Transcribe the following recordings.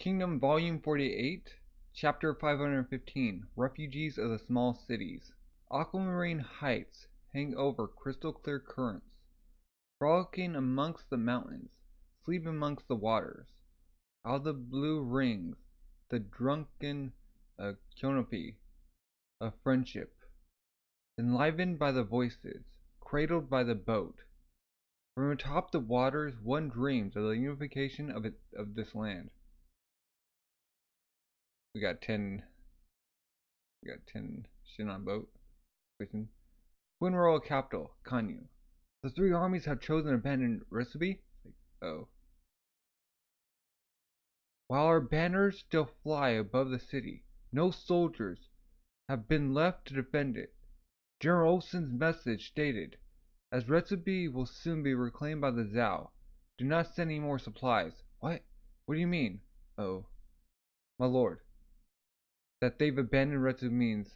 Kingdom Volume 48, Chapter 515, Refugees of the Small Cities. Aquamarine heights hang over crystal clear currents, frolicking amongst the mountains, sleep amongst the waters. Out of the blue rings the drunken canopy of friendship, enlivened by the voices, cradled by the boat. From atop the waters one dreams of the unification of this land. We got 10 shit on boat. Twin royal capital, Kanyu. The three armies have chosen an abandoned recipe? Oh. While our banners still fly above the city, no soldiers have been left to defend it. General Ousen's message stated, as recipe will soon be reclaimed by the Zhao, do not send any more supplies. What? What do you mean? Oh. My lord. That they've abandoned recipe means,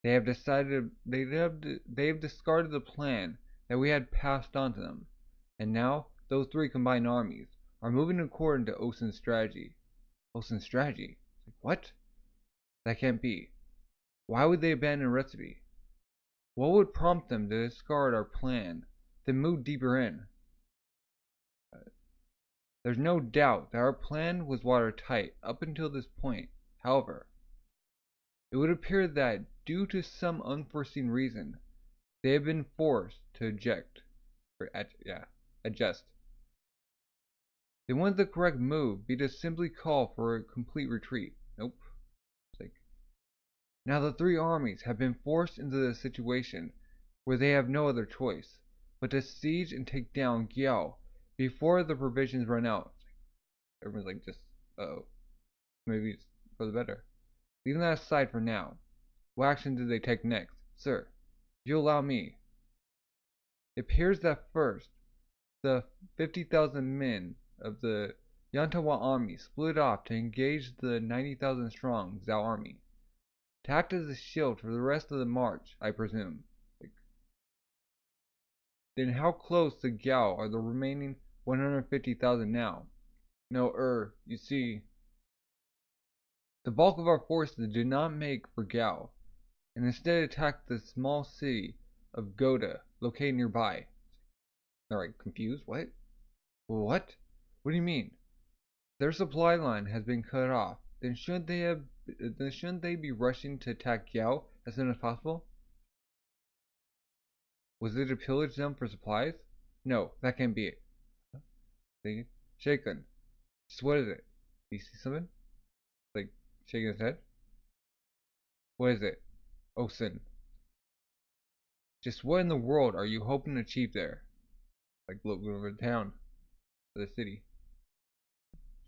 They have discarded the plan that we had passed on to them, and now those three combined armies are moving according to Ousen's strategy. Ousen's strategy? What? That can't be. Why would they abandon recipe? What would prompt them to discard our plan, then move deeper in? There's no doubt that our plan was watertight up until this point. However, it would appear that, due to some unforeseen reason, they have been forced to adjust. Then wouldn't the correct move be to simply call for a complete retreat? Nope. Now the three armies have been forced into the situation where they have no other choice but to siege and take down Gyou before the provisions run out. Everyone's like, maybe it's for the better. Leaving that aside for now, what action did they take next? Sir, if you allow me. It appears that first, the 50,000 men of the Yantawa army split off to engage the 90,000 strong Zhao army. To act as a shield for the rest of the march, I presume. Then how close to Gyou are the remaining 150,000 now? No, you see, the bulk of our forces did not make for Gyou, and instead attacked the small city of Goda, located nearby. Alright, confused? What? What? What do you mean? Their supply line has been cut off. Then shouldn't they be rushing to attack Gyou as soon as possible? Was it to pillage them for supplies? No, that can't be it. See? Shaken. Just what is it? Do you see something? Like shaking his head? What is it? Ousen. Just what in the world are you hoping to achieve there? Like looking over the town. Or the city.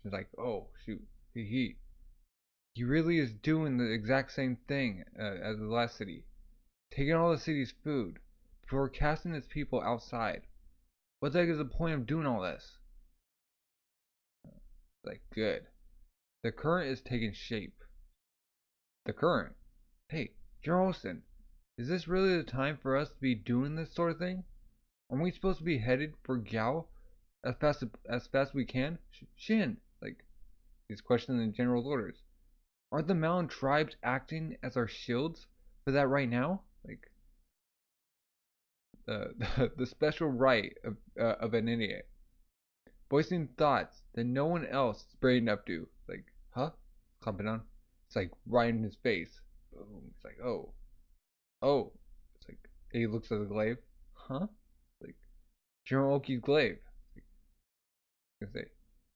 She's like, oh shoot. He really is doing the exact same thing as the last city. Taking all the city's food before casting its people outside. What the heck is the point of doing all this? Like, good. The current is taking shape. The current? Hey, General Ousen, is this really the time for us to be doing this sort of thing? Aren't we supposed to be headed for Gyou as fast as we can? Shin, he's questioning the general's orders. Aren't the mountain tribes acting as our shields for that right now? The special right of an idiot. Voicing thoughts that no one else is brave enough to. Huh? Clumping on. It's right in his face. Boom. It's oh. It's he looks at the glaive. Huh? General Oki's glaive.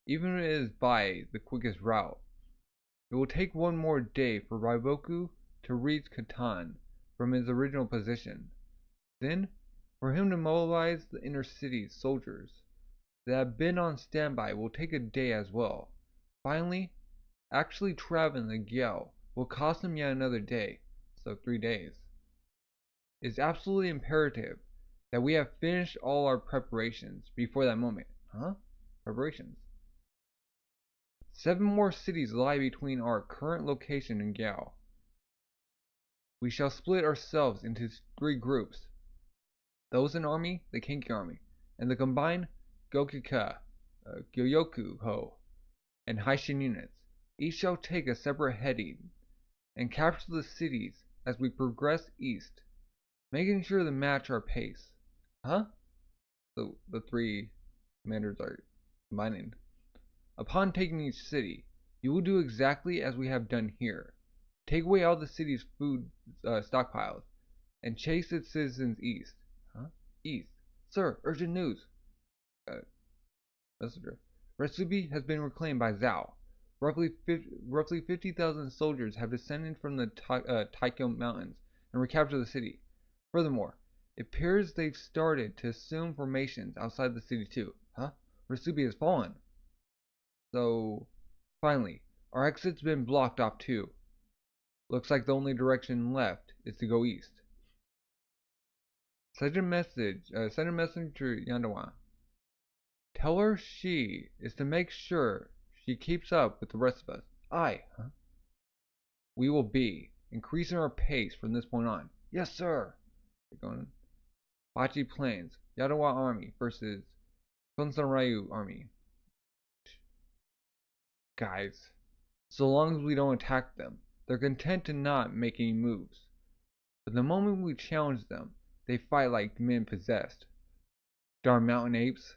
Even if it is by the quickest route, it will take one more day for Ryouyou to reach Katan from his original position. Then, for him to mobilize the inner city soldiers that have been on standby will take a day as well. Finally, actually traveling to Gyou will cost him yet another day, so 3 days. It's absolutely imperative that we have finished all our preparations before that moment. Huh? Preparations? 7 more cities lie between our current location and Gyou. We shall split ourselves into 3 groups. The Ousen army, the Kinki army, and the combined Gokika Gyoyoku Ho, and Haishin units. Each shall take a separate heading and capture the cities as we progress east, making sure to match our pace. Huh? The three commanders are combining. Upon taking each city, you will do exactly as we have done here. Take away all the city's food stockpiles and chase its citizens east. Huh? East. Sir, urgent news. Messenger. Retsubi has been reclaimed by Zhao. Roughly 50,000 soldiers have descended from the Taikyo Mountains and recaptured the city. Furthermore, it appears they've started to assume formations outside the city too. Huh? Retsubi has fallen. So, finally, our exit's been blocked off too. Looks like the only direction left is to go east. Send a message to Yandawa. Tell her she is to make sure she keeps up with the rest of us. Aye, huh? We will be increasing our pace from this point on. Yes, sir. We're going. Bachi Plains, Yadawa Army versus Ryouyou Army. Guys, so long as we don't attack them, they're content to not make any moves. But the moment we challenge them, they fight like men possessed. Darn mountain apes.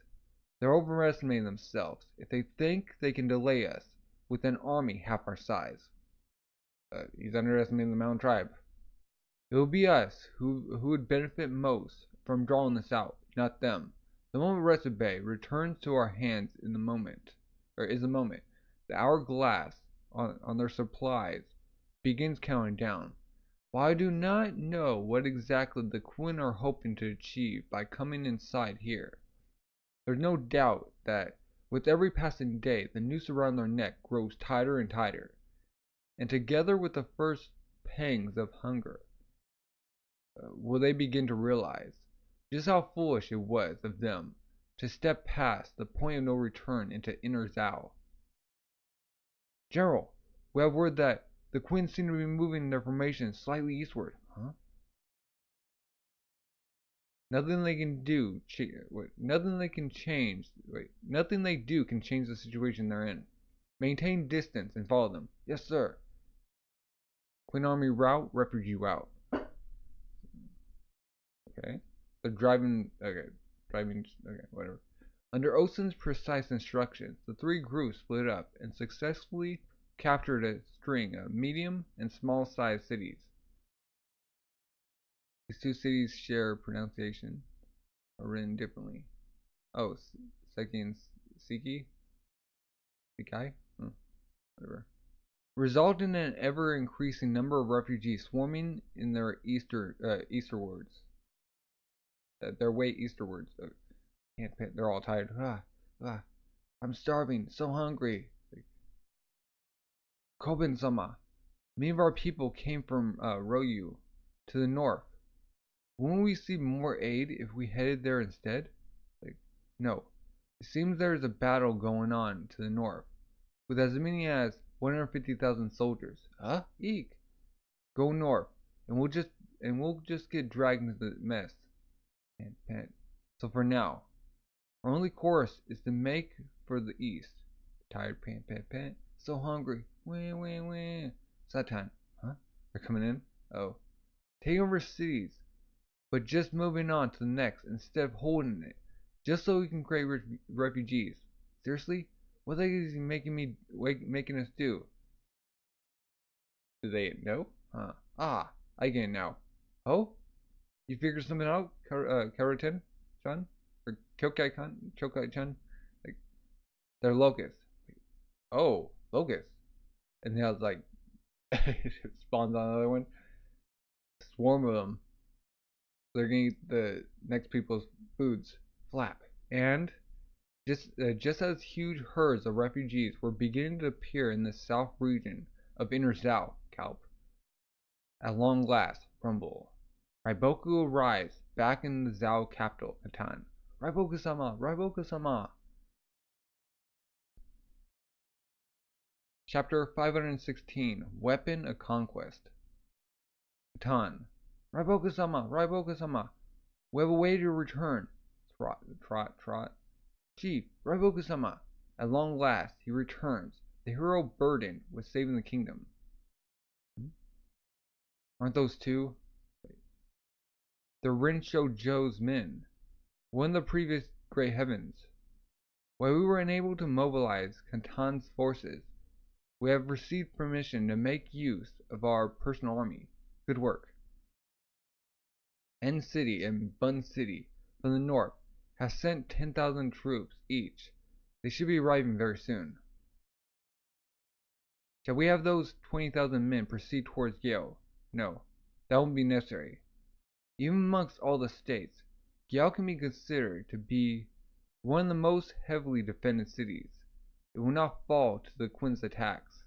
They're overestimating themselves if they think they can delay us with an army half our size. He's underestimating the mountain tribe. It will be us who would benefit most from drawing this out, not them. The moment Wretched Bay returns to our hands is the moment. The hourglass on their supplies begins counting down. While I do not know what exactly the Quinn are hoping to achieve by coming inside here, there's no doubt that with every passing day the noose around their neck grows tighter and tighter, and together with the first pangs of hunger, will they begin to realize just how foolish it was of them to step past the point of no return into inner Zhao. General, we have word that the Quinn seem to be moving their formation slightly eastward. Huh? Nothing they do can change the situation they're in. Maintain distance and follow them. Yes, sir. Quinn Army route, refugee route. Okay. They're driving. Okay, whatever. Under Ousen's precise instructions, the three groups split up and successfully captured a string of medium and small-sized cities. These two cities share pronunciation, are written differently. Oh, Seki and Siki? Sikai? Whatever. Resulting in an ever-increasing number of refugees swarming in their eastwards. Their way eastwards. They're all tired. I'm starving, so hungry. Koben-sama, many of our people came from Ryouyou to the north. Wouldn't we see more aid if we headed there instead? No. It seems there is a battle going on to the north, with as many as 150,000 soldiers. Huh? Eek! Go north, and we'll just get dragged into the mess. Pant. So for now, our only course is to make for the east. Tired, pant. So hungry. Wah. It's that time. Huh? They're coming in? Oh. Taking over cities, but just moving on to the next instead of holding it, just so we can create refugees. Seriously? What is he making us do? Do they know? Huh. Ah, I get it now. Oh? You figured something out, Karuten-chan? Or Kyokai-chan? Like, they're locusts. Oh, locusts. And now it's like, it spawns on another one. Swarm of them. They're gonna eat the next people's foods. Flap. And just as huge herds of refugees were beginning to appear in the south region of Inner Zhao, at long last, rumble. Raiboku arrives back in the Zhao capital, Katan. Raiboku-sama! Chapter 516, Weapon of Conquest. Katan. Raiboku-sama! We have awaited your return. Trot. Chief, Raiboku-sama, At long last, he returns, the hero burdened with saving the kingdom. Aren't those two? The Rinshou Zhou's men. One of the previous great heavens. While we were unable to mobilize Kantan's forces, we have received permission to make use of our personal army. Good work. N City and Bun City from the north have sent 10,000 troops each. They should be arriving very soon. Shall we have those 20,000 men proceed towards Gyou? No, that won't be necessary. Even amongst all the states, Gyou can be considered to be one of the most heavily defended cities. It will not fall to the Qin's attacks.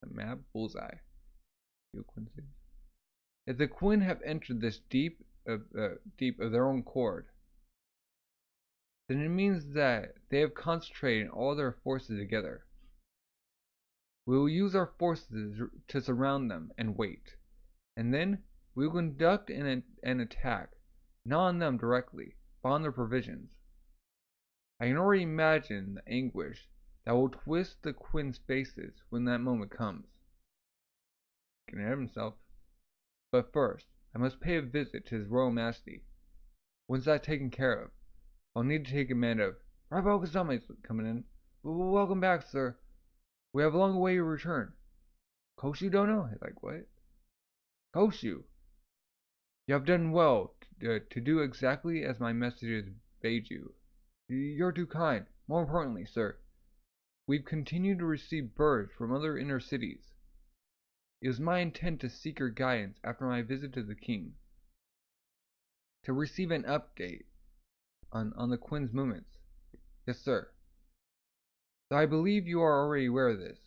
A map? Bullseye. If the Qin have entered this deep of their own accord, then it means that they have concentrated all their forces together. We will use our forces to surround them and wait, and then we will conduct an attack, not on them directly, but on their provisions. I can already imagine the anguish that will twist the Qin's faces when that moment comes. He can ahead himself. But first, I must pay a visit to His Royal Majesty. Once that's taken care of, I'll need to take command of. Ryouyou coming in. Welcome back, sir. We have a long way to return. Koshu don't know? He's like, what? Koshu! You have done well to do exactly as my messengers bade you. You're too kind. More importantly, sir, we've continued to receive birds from other inner cities. It was my intent to seek your guidance after my visit to the king, to receive an update on the Qin's movements. Yes, sir. So I believe you are already aware of this.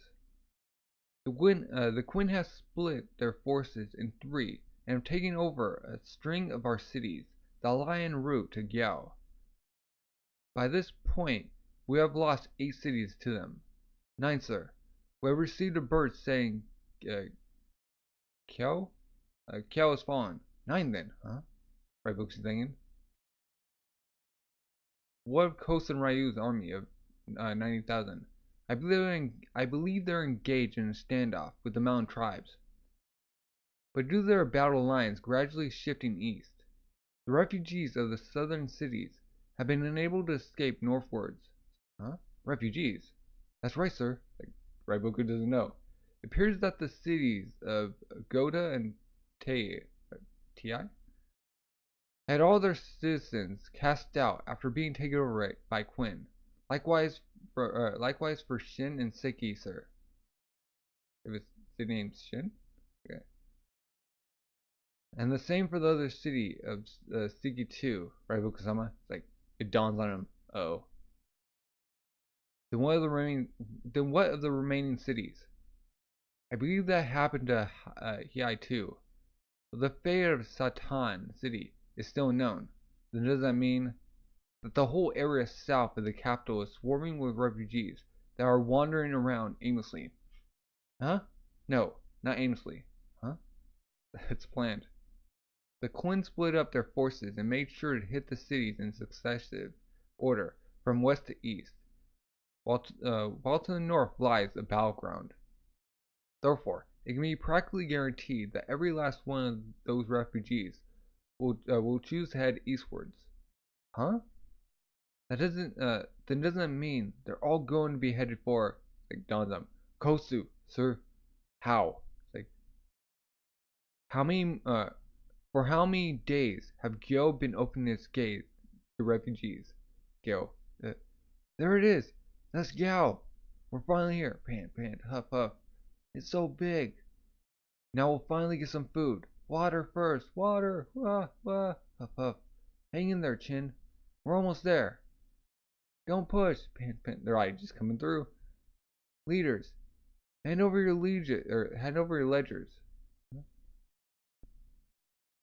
The Qin has split their forces in three and have taken over a string of our cities that lie en route to Gyou. By this point, we have lost 8 cities to them. 9, sir. We have received a bird saying, Kyou? Kyou has fallen. 9 then, huh? Right, Booksy's thinking. What of Kosen Ryouyu's army of 90,000? I believe they're engaged in a standoff with the mountain tribes. But due to their battle lines gradually shifting east, the refugees of the southern cities have been unable to escape northwards. Huh? Refugees? That's right, sir. Raiboku doesn't know. It appears that the cities of Goda and Ti had all their citizens cast out after being taken over by Qin. Likewise for Shin and Seki, sir. If it's the name Shin? Okay. And the same for the other city of Seki too, Raiboku-sama. It's like, it dawns on him. Oh. Then what of the remaining cities? I believe that happened to Hiei too. But the fate of Satan City is still unknown. Then does that mean that the whole area south of the capital is swarming with refugees that are wandering around aimlessly? Huh? No, not aimlessly. Huh? It's planned. The Qin split up their forces and made sure to hit the cities in successive order from west to east, while to the north lies the Battleground. Therefore, it can be practically guaranteed that every last one of those refugees will choose to head eastwards. Huh? That doesn't mean they're all going to be headed for, like, Donzam. Kosu, sir. How? Like, for how many days have Gyou been opening its gates to refugees? Gyou. There it is. That's Gyou. We're finally here. Pant, pant, huff, huff. It's so big. Now we'll finally get some food. Water first. Water. Wah, wah. Huff, huff. Hang in there, Chin. We're almost there. Don't push. Pant, pant. They're all just coming through. Leaders, hand over your ledgers.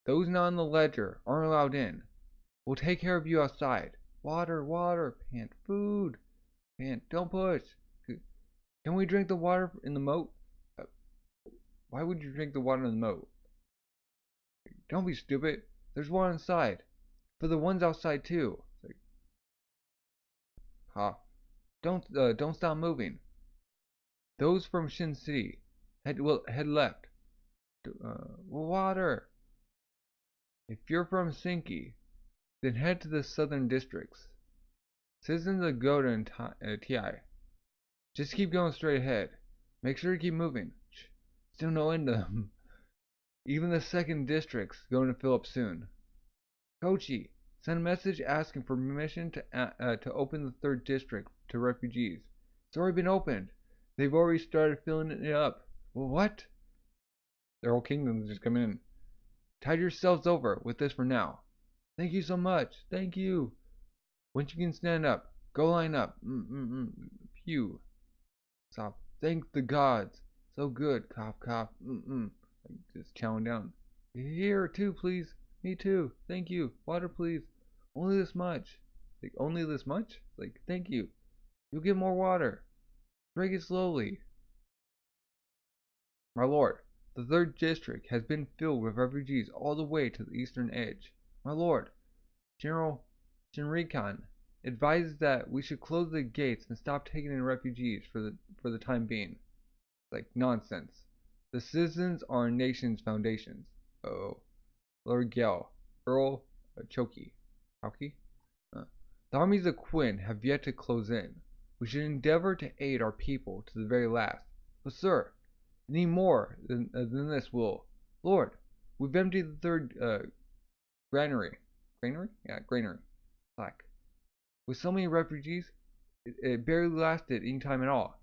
Those not on the ledger aren't allowed in. We'll take care of you outside. Water, water. Pant. Food. Pant. Don't push. Can we drink the water in the moat? Why would you drink the water in the moat? Don't be stupid. There's water inside. For the ones outside too. It's like, huh. Don't stop moving. Those from Shin City, head left. Water. If you're from Sinki, then head to the southern districts. Citizens of Goda and Ti. Just keep going straight ahead. Make sure to keep moving. Still no end to them. Even the second district's going to fill up soon. Kochi, send a message asking for permission to open the third district to refugees. It's already been opened. They've already started filling it up. Well, what? Their whole kingdom's just coming in. Tide yourselves over with this for now. Thank you so much. Thank you. Once you can stand up, go line up. Phew. Stop. Thank the gods. So good. Cough, cough. Like just chowing down. Here too, please. Me too. Thank you. Water, please. Only this much. Like, only this much? Like, thank you. You'll get more water. Drink it slowly. My lord, the third district has been filled with refugees all the way to the eastern edge. My lord, General Shinrikan advises that we should close the gates and stop taking in refugees for the time being. Like nonsense. The citizens are our nation's foundations. Oh, Lord Gyou, Earl Choki. The armies of Quinn have yet to close in. We should endeavor to aid our people to the very last. But sir, we need more than this will. Lord, we've emptied the third granary. Granary? Yeah, granary. Like, with so many refugees, it barely lasted any time at all.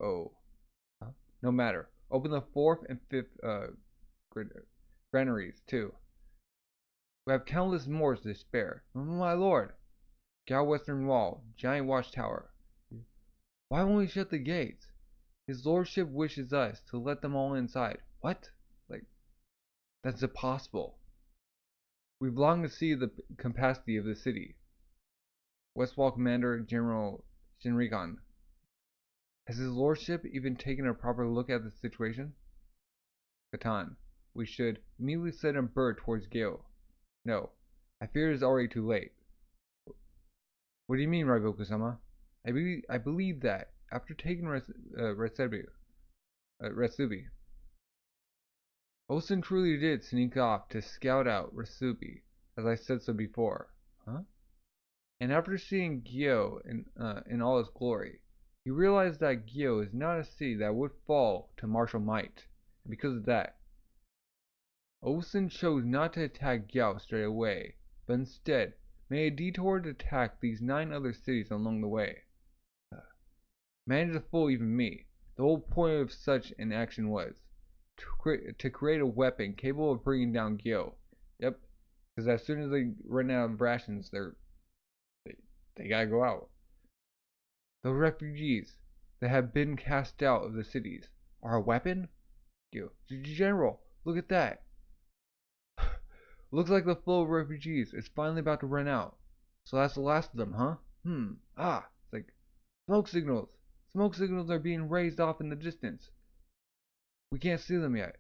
Oh. Huh? No matter. Open the fourth and fifth granaries, too. We have countless more to spare. My lord. Gyou Western Wall, giant watchtower. Why won't we shut the gates? His lordship wishes us to let them all inside. What? Like, that's impossible. We've longed to see the capacity of the city. West Wall Commander General Shinrikan. Has his lordship even taken a proper look at the situation? Katan. We should immediately send a bird towards Gyou. No. I fear it is already too late. What do you mean, Ryouyou-sama? I believe that after taking Retsubi, Ousen truly did sneak off to scout out Retsubi, as I said so before. Huh? And after seeing Gyou in all its glory, he realized that Gyou is not a city that would fall to martial might, and because of that, Ousen chose not to attack Gyou straight away, but instead made a detour to attack these 9 other cities along the way. Managed to fool even me. The whole point of such an action was to create a weapon capable of bringing down Gyou. Yep, because as soon as they run out of rations, they gotta go out. The refugees that have been cast out of the cities are a weapon? Gyou. General, look at that. Looks like the flow of refugees is finally about to run out. So that's the last of them, huh? It's like smoke signals. Smoke signals are being raised off in the distance. We can't see them yet,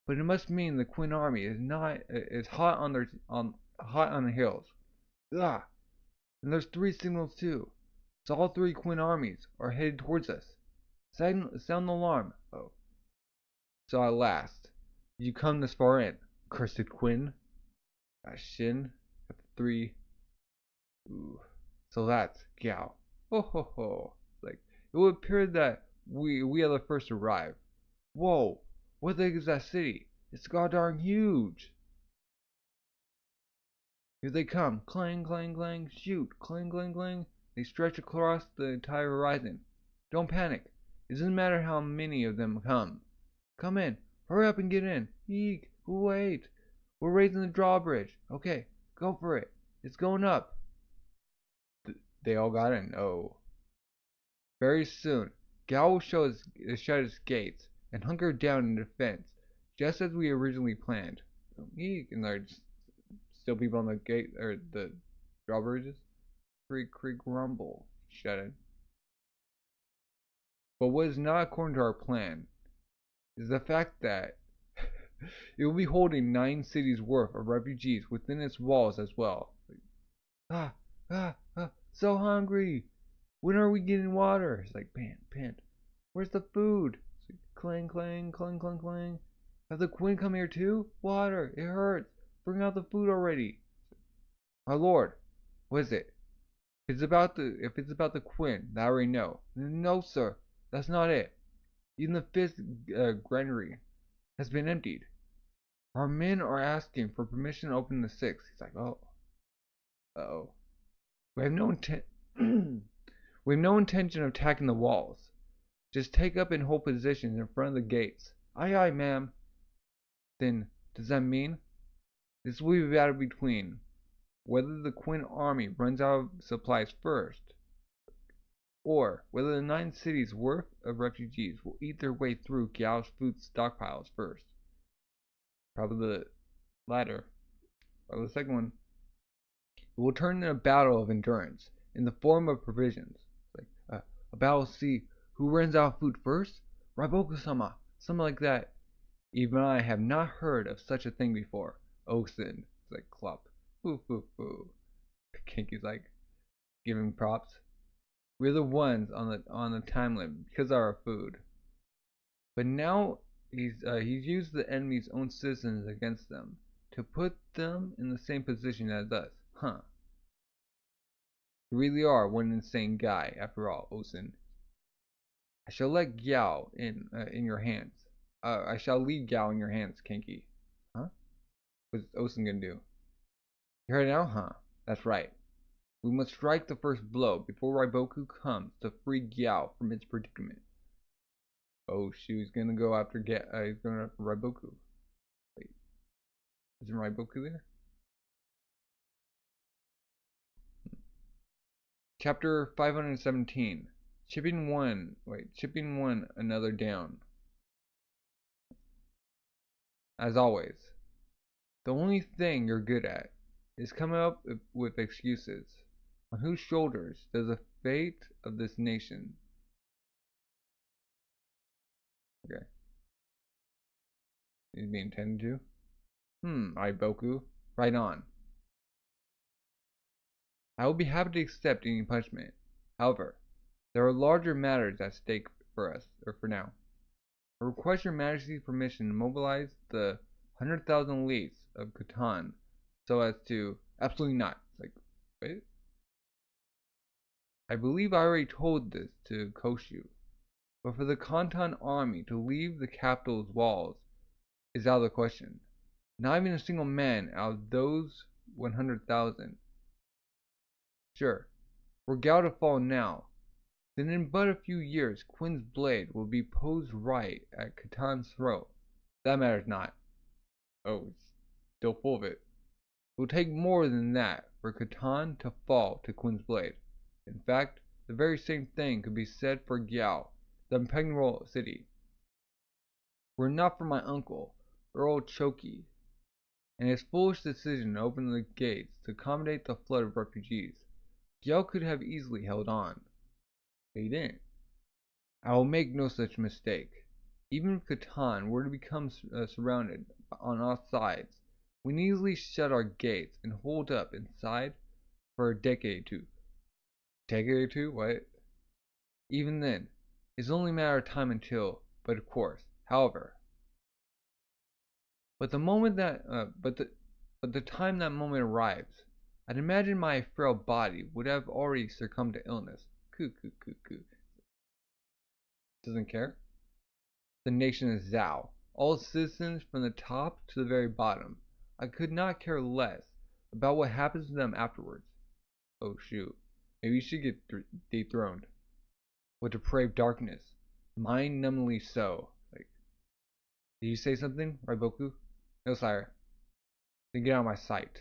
but it must mean the Quinn army is hot on the hills. And there's 3 signals too. So all 3 Quinn armies are headed towards us. Sound the alarm. Oh. So at last, you come this far in, cursed Quinn. Shin at the 3. Ooh. So that's Gyou. Ho ho ho. Like, it would appear that we are the first to arrive. Whoa, what the heck is that city? It's goddamn huge. Here they come. Clang, clang, clang. Shoot. Clang, clang, clang. They stretch across the entire horizon. Don't panic. It doesn't matter how many of them come. Come in. Hurry up and get in. Eek. Wait. We're raising the drawbridge. Okay, go for it. It's going up. They all got in. Oh. Very soon, Gyou will shut its gates and hunker down in defense, just as we originally planned. Eek. And there's still people on the gate or the drawbridges. Creak, creak, rumble. Shut it. But what is not according to our plan is the fact that it will be holding 9 cities worth of refugees within its walls as well. So hungry! when are we getting water? He's like, pant. Where's the food? It's like, clang, clang, clang, clang, clang. Have the Queen come here too? Water, it hurts. Bring out the food already. My lord, what is it? If it's about the Queen, that I already know. No, sir, that's not it. Even the fifth granary has been emptied. Our men are asking for permission to open the sixth. He's like, oh, uh-oh. We have no intent. We have no intention of attacking the walls. Just take up and hold positions in front of the gates. Aye, aye, ma'am. Then, does that mean? This will be a battle between whether the Queen army runs out of supplies first, or whether the 9 cities worth of refugees will eat their way through Gyou's food stockpiles first. Probably the latter. Or the second one. It will turn in a battle of endurance in the form of provisions. Like a battle to see who runs out of food first? Raiboku-sama, something like that. Even I have not heard of such a thing before. Ousen. It's like clop. Foo foo foo. Kinky's like giving props. We're the ones on the time limit because of our food. But now he's used the enemy's own citizens against them to put them in the same position as us. Huh. You really are one insane guy, after all, Ousen. I shall let Gyou in your hands. I shall leave Gyou in your hands, Kinky. Huh? What's Ousen gonna do? You heard it now, huh? That's right. We must strike the first blow before Raiboku comes to free Gyou from its predicament. Oh shoot, he's gonna go after he's going after Raiboku. Wait. Isn't Raiboku there? Chapter 517. Chipping one another down. As always, the only thing you're good at is coming up with excuses. On whose shoulders does the fate of this nation? Okay. Is being tended to? Raiboku. Right on. I will be happy to accept any punishment. However, there are larger matters at stake for us, or for now. I request your Majesty's permission to mobilize the 100,000 elites of Catan so as to... Absolutely not. It's like, wait? I believe I already told this to Koshu, but for the Catan army to leave the capital's walls is out of the question. Not even a single man out of those 100,000. Sure, were Gyou to fall now, then in but a few years Quin's blade will be posed right at Catan's throat. That matters not. Oh, it's still full of it. It will take more than that for Catan to fall to Quin's blade. In fact, the very same thing could be said for Gyou, the impregnable city. Were it not for my uncle, Earl Choki, and his foolish decision to open the gates to accommodate the flood of refugees, Gyou could have easily held on. But he didn't. I will make no such mistake. Even if Catan were to become surrounded on all sides, we can easily shut our gates and hold up inside for a decade or two. Decade or two? What? Even then, it's only a matter of time until, but of course, however. But the moment that, but the time that moment arrives, I'd imagine my frail body would have already succumbed to illness. Coo. Doesn't care. The nation is Zhao. All citizens from the top to the very bottom. I could not care less about what happens to them afterwards. Oh shoot. Maybe you should get dethroned. What depraved darkness. Mind-numbingly so. Like, did you say something, Raiboku? No, sire. Then get out of my sight.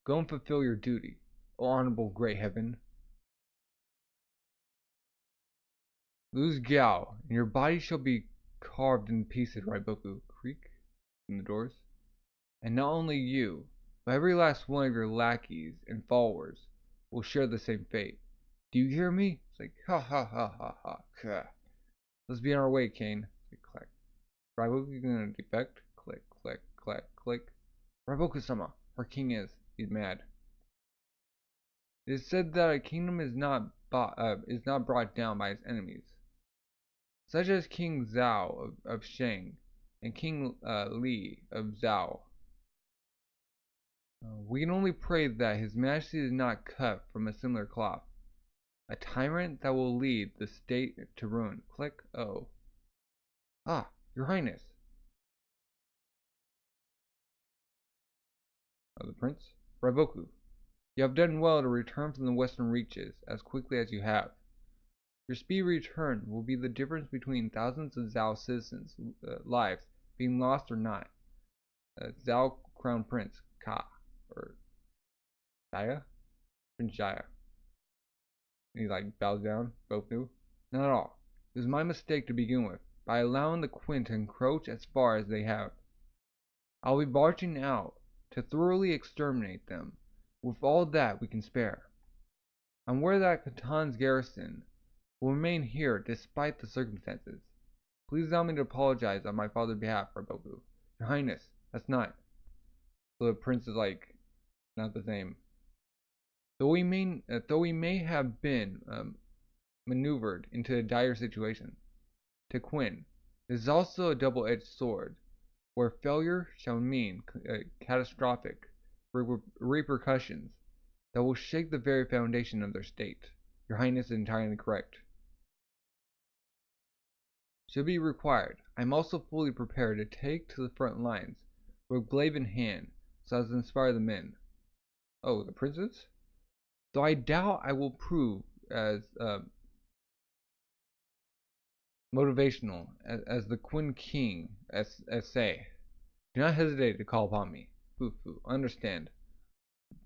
Go and fulfill your duty, O honorable great heaven. Lose Gyou, and your body shall be carved in pieces, Raiboku. Creak from the doors. And not only you, but every last one of your lackeys and followers will share the same fate. Do you hear me? It's like, ha. Let's be on our way, Kane. Click, click. Raiboku gonna defect? Click. Raiboku-sama, our king he's mad. It is said that a kingdom is not brought down by its enemies, such as King Zhao of Shang and King Li of Zhao. We can only pray that His Majesty is not cut from a similar cloth, a tyrant that will lead the state to ruin. Click O. Ah, Your Highness. The Prince. Ryouyou, you have done well to return from the western reaches as quickly as you have. Your speedy return will be the difference between thousands of Zhao citizens' lives being lost or not. Zhao Crown Prince Ka, or Jaya? Prince Jaya. And he bows down, both knew. Not at all. It was my mistake to begin with, by allowing the Qin to encroach as far as they have. I'll be marching out to thoroughly exterminate them with all that we can spare. I'm aware that Catelan's garrison will remain here despite the circumstances. Please allow me to apologize on my father's behalf, Ryouyou. Your Highness, that's not. So the prince is not the same. Though we may have been maneuvered into a dire situation, to Qin, this is also a double-edged sword, where failure shall mean catastrophic repercussions that will shake the very foundation of their state. Your Highness is entirely correct. Should be required, I am also fully prepared to take to the front lines with glaive in hand, so as to inspire the men. Oh, the princes? Though I doubt I will prove as motivational as the Qin King say. Do not hesitate to call upon me. Fu, understand.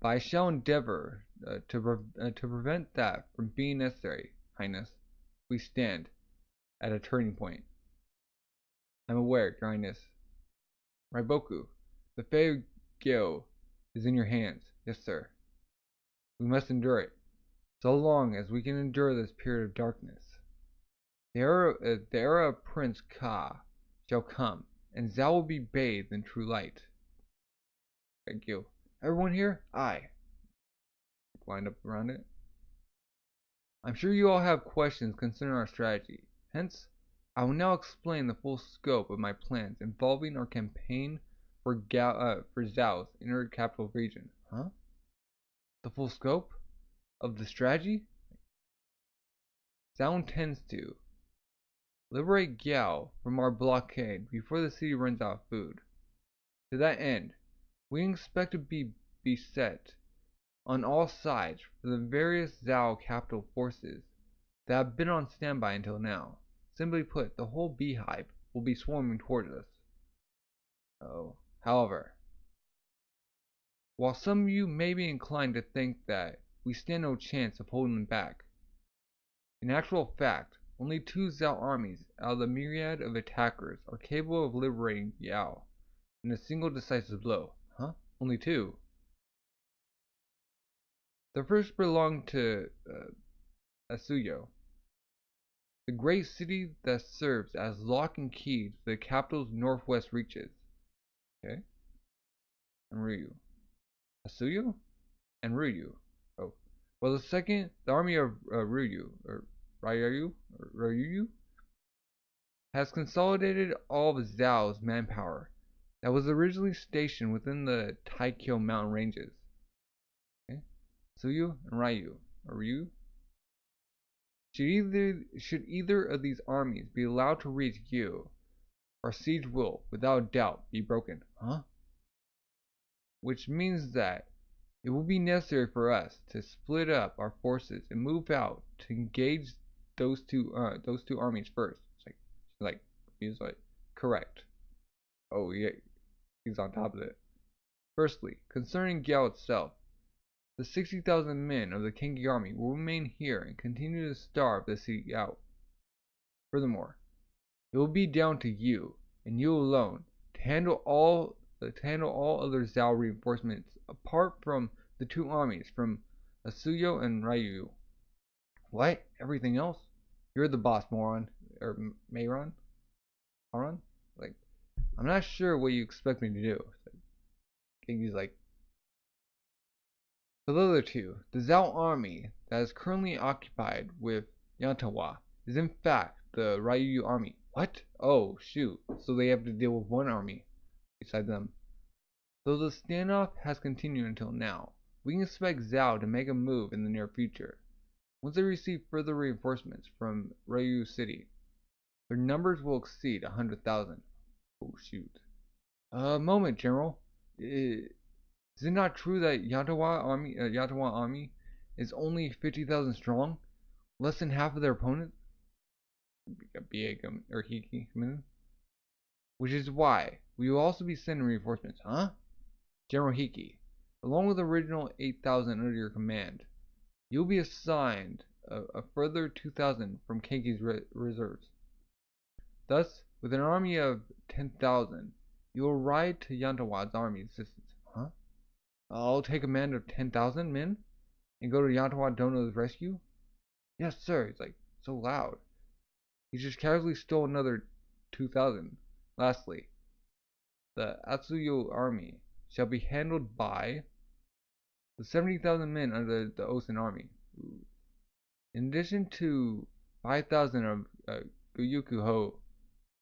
But I shall endeavor to prevent that from being necessary, Highness. We stand at a turning point. I'm aware, Your Highness. Ryouyou, the fate of Gyou is in your hands. Yes, sir. We must endure it, so long as we can endure this period of darkness. The era of Prince Ka shall come, and Zhao will be bathed in true light. Thank you. Everyone here? Aye. Lined up around it. I'm sure you all have questions concerning our strategy. Hence, I will now explain the full scope of my plans involving our campaign for Zhao's inner capital region. Huh? The full scope of the strategy? Zhao intends to liberate Gyou from our blockade before the city runs out of food. To that end, we expect to be beset on all sides for the various Zhao capital forces that have been on standby until now. Simply put, the whole beehive will be swarming towards us. However, while some of you may be inclined to think that we stand no chance of holding them back, in actual fact, only 2 Zhao armies out of the myriad of attackers are capable of liberating Gyou in a single decisive blow. Huh? Only 2? The first belonged to Asuyo, the great city that serves as lock and key to the capital's northwest reaches. Okay. And Ryouyou. Asuyo? And Ryouyou. Oh. Well, the second, the army of Ryouyou, or Ryouyou, has consolidated all of Zhao's manpower that was originally stationed within the Taikyo mountain ranges. Okay. Asuyo and Ryouyou. Should either of these armies be allowed to reach Gyou, our siege will, without doubt, be broken. Huh? Which means that it will be necessary for us to split up our forces and move out to engage those two armies first. He's like, correct. Oh yeah, he's on top of it. Firstly, concerning Gyou itself, the 60,000 men of the Kengi army will remain here and continue to starve the city out. Furthermore, it will be down to you, and you alone, to handle all other Zhao reinforcements apart from the 2 armies from Asuyo and Ryouyou. What? Everything else? You're the boss, moron. Or Mayron? Moron? I'm not sure what you expect me to do. Kengi's like, For the other two, the Zhao army that is currently occupied with Yantawa is in fact the Ryouyou army. What? Oh, shoot. So they have to deal with one army beside them. Though the standoff has continued until now, we can expect Zhao to make a move in the near future. Once they receive further reinforcements from Ryouyou City, their numbers will exceed 100,000. Oh, shoot. Moment, General. Is it not true that Yantawa army is only 50,000 strong? Less than half of their opponents? Or Hiki, which is why we will also be sending reinforcements, huh? General Hiki, along with the original 8,000 under your command, you'll be assigned a further 2,000 from Kenki's reserves. Thus, with an army of 10,000, you will ride to Yantawa's army assistance, huh? I'll take command of 10,000 men and go to Yantawa Dono's rescue? Yes, sir. He's like so loud. He just casually stole another 2,000. Lastly, the Atsuyo army shall be handled by the 70,000 men under the Ousen army. In addition to 5,000 of Gyou,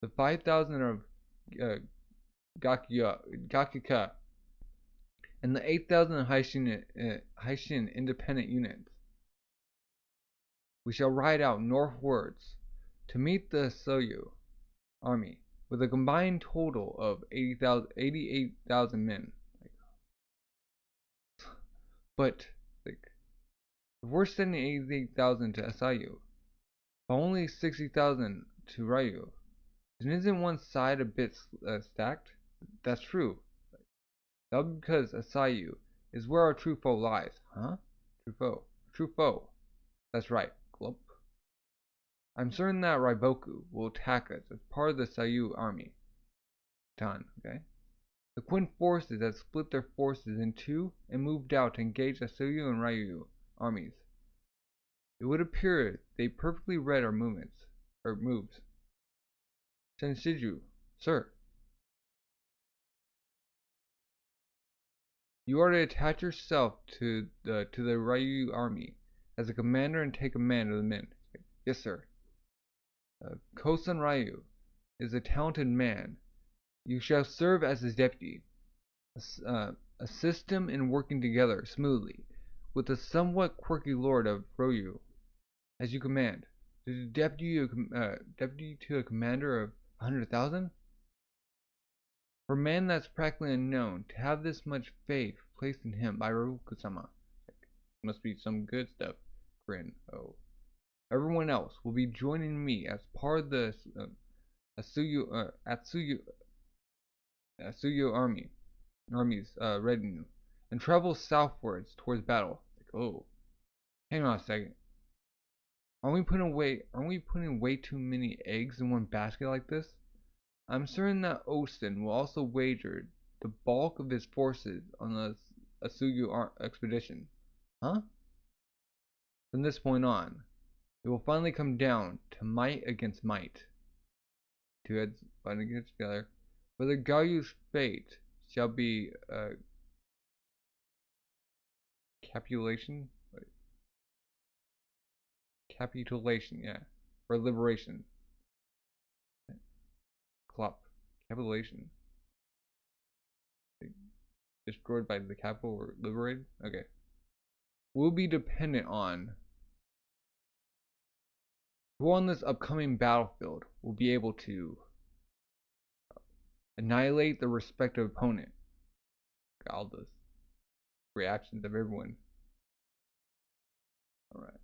the 5,000 of Gakuka, and the 8,000 Haishin independent units. We shall ride out northwards to meet the Soyu army with a combined total of 88,000 men. But if we're sending 88,000 to Sayu, but only 60,000 to Ryouyou, then isn't one side a bit stacked? That's true. That'll be because Asayu is where our true foe lies, huh? True foe. That's right, Glump. I'm certain that Raiboku will attack us as part of the Sayu army. Done, okay? The Quinn forces have split their forces in two and moved out to engage the Sayu and Ryouyou armies. It would appear they perfectly read our moves. Senshiju, sir. You are to attach yourself to the Ryouyou army as a commander and take command of the men. Yes, sir. Kosan Ryu is a talented man. You shall serve as his deputy. Assist him in working together smoothly with the somewhat quirky lord of Ryouyou as you command. The deputy to a commander of 100,000? For a man that's practically unknown, to have this much faith placed in him by Roku-sama. Must be some good stuff. Grin. Oh. Everyone else will be joining me as part of the Atsuyo army's retinue, and travel southwards towards battle. Oh, hang on a second. Aren't we putting way too many eggs in one basket like this? I'm certain that Ousen will also wager the bulk of his forces on the Atsuyo expedition. Huh? From this point on, it will finally come down to might against might. Two heads fighting against each other. Whether Gyou's fate shall be capitulation, yeah, or liberation. Capitulation. Destroyed by the capital or liberated? Okay. Will be dependent on who on this upcoming battlefield will be able to annihilate the respective opponent. All the reactions of everyone. Alright.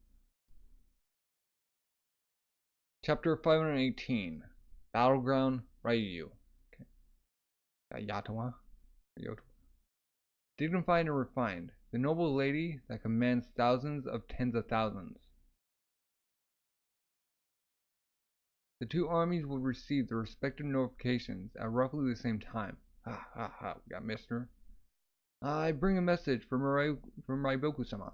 Chapter 518. Battleground, Ryouyou. Okay. Yatawa? Dignified and refined. The noble lady that commands thousands of tens of thousands. The two armies will receive their respective notifications at roughly the same time. We got Mister. I bring a message from Raiboku-sama.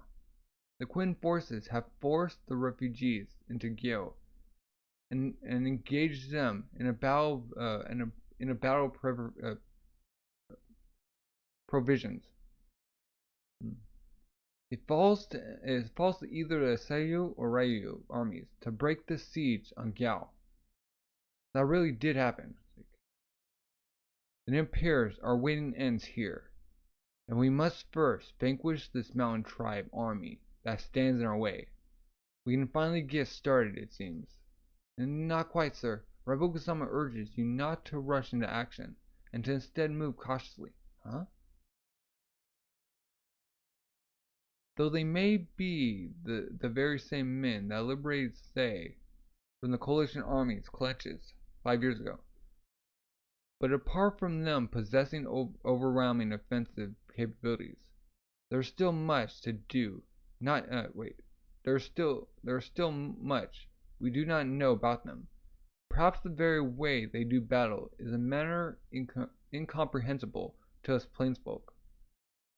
The Quinn forces have forced the refugees into Gyou and engaged them in a battle provisions. It falls to either the Seiyu or Ryouyou armies to break the siege on Gyou. That really did happen. The Imperials are waiting ends here, and we must first vanquish this mountain tribe army that stands in our way. We can finally get started, it seems. And not quite, sir. Ryoyu-sama urges you not to rush into action, and to instead move cautiously. Huh? Though they may be the very same men that liberated Sei from the coalition army's clutches 5 years ago. But apart from them possessing overwhelming offensive capabilities, there's still much to do. There's still much we do not know about them. Perhaps the very way they do battle is a manner incomprehensible to us plainsfolk.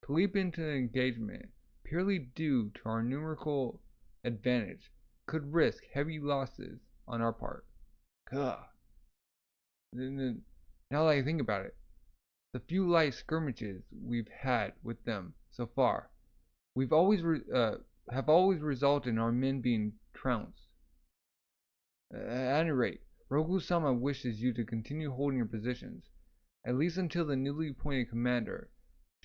To leap into an engagement purely due to our numerical advantage could risk heavy losses on our part. Gah. Now that I think about it, the few light skirmishes we've had with them so far, have always resulted in our men being trounced. At any rate, Ryoyu-sama wishes you to continue holding your positions, at least until the newly appointed commander,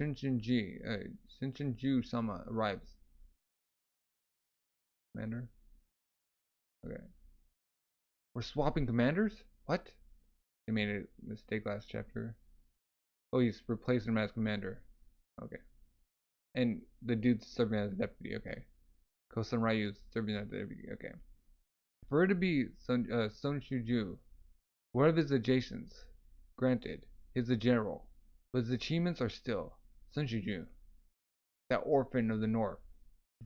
Shinshinju-sama, arrives. Commander? Okay. We're swapping commanders? What? They made a mistake last chapter. Oh, he's replacing him as commander. Okay. And the dude's serving as a deputy. Okay. Kosen Ryu's serving as a deputy. Okay. For her to be Son Shuju, one of his adjacents, granted, he's a general, but his achievements are still Sun Shuju, that orphan of the north.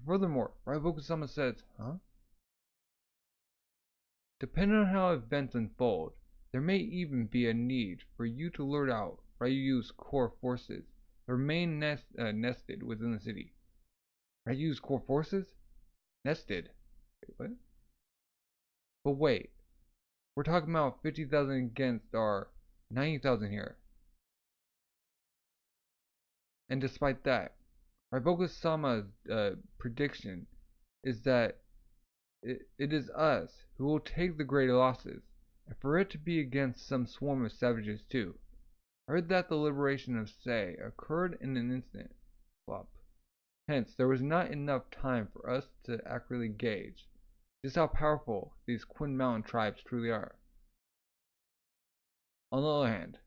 Furthermore, Ryoyu-sama says, huh? Depending on how events unfold, there may even be a need for you to lure out Ryouyu's core forces that remain nested within the city. Ryouyu's core forces? Nested? Wait, what? But wait, we're talking about 50,000 against our 90,000 here. And despite that, Ryoyu-sama's prediction is that it is us who will take the greater losses, and for it to be against some swarm of savages too. I heard that the liberation of Sei occurred in an instant. Flop. Hence, there was not enough time for us to accurately gauge just how powerful these Qin Mountain tribes truly are. On the other hand,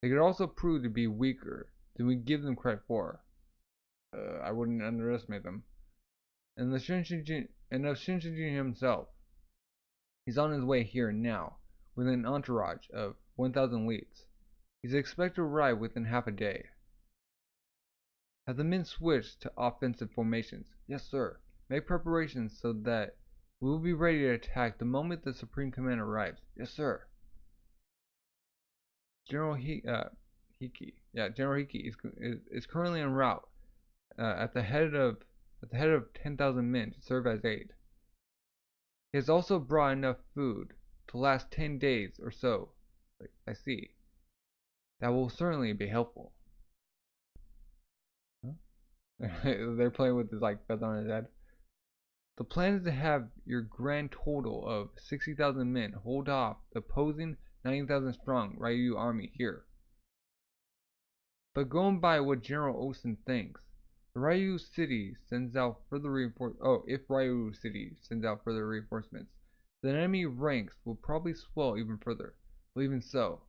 they could also prove to be weaker than we give them credit for. I wouldn't underestimate them. And of Shinshinji himself, he's on his way here now, with an entourage of 1,000 leads. He's expected to arrive within half a day. Have the men switched to offensive formations? Yes, sir. Make preparations so that we will be ready to attack the moment the Supreme Commander arrives. Yes, sir. General Hiki is currently en route at the head of 10,000 men to serve as aid. He has also brought enough food to last 10 days or so. I see. That will certainly be helpful. Huh? They're playing with his feather on his head. The plan is to have your grand total of 60,000 men hold off the opposing 90,000 strong Ryoyu army here. But going by what General Ousen thinks, the Ryoyu city sends out further reinforcements. If Ryoyu city sends out further reinforcements, the enemy ranks will probably swell even further. But even so,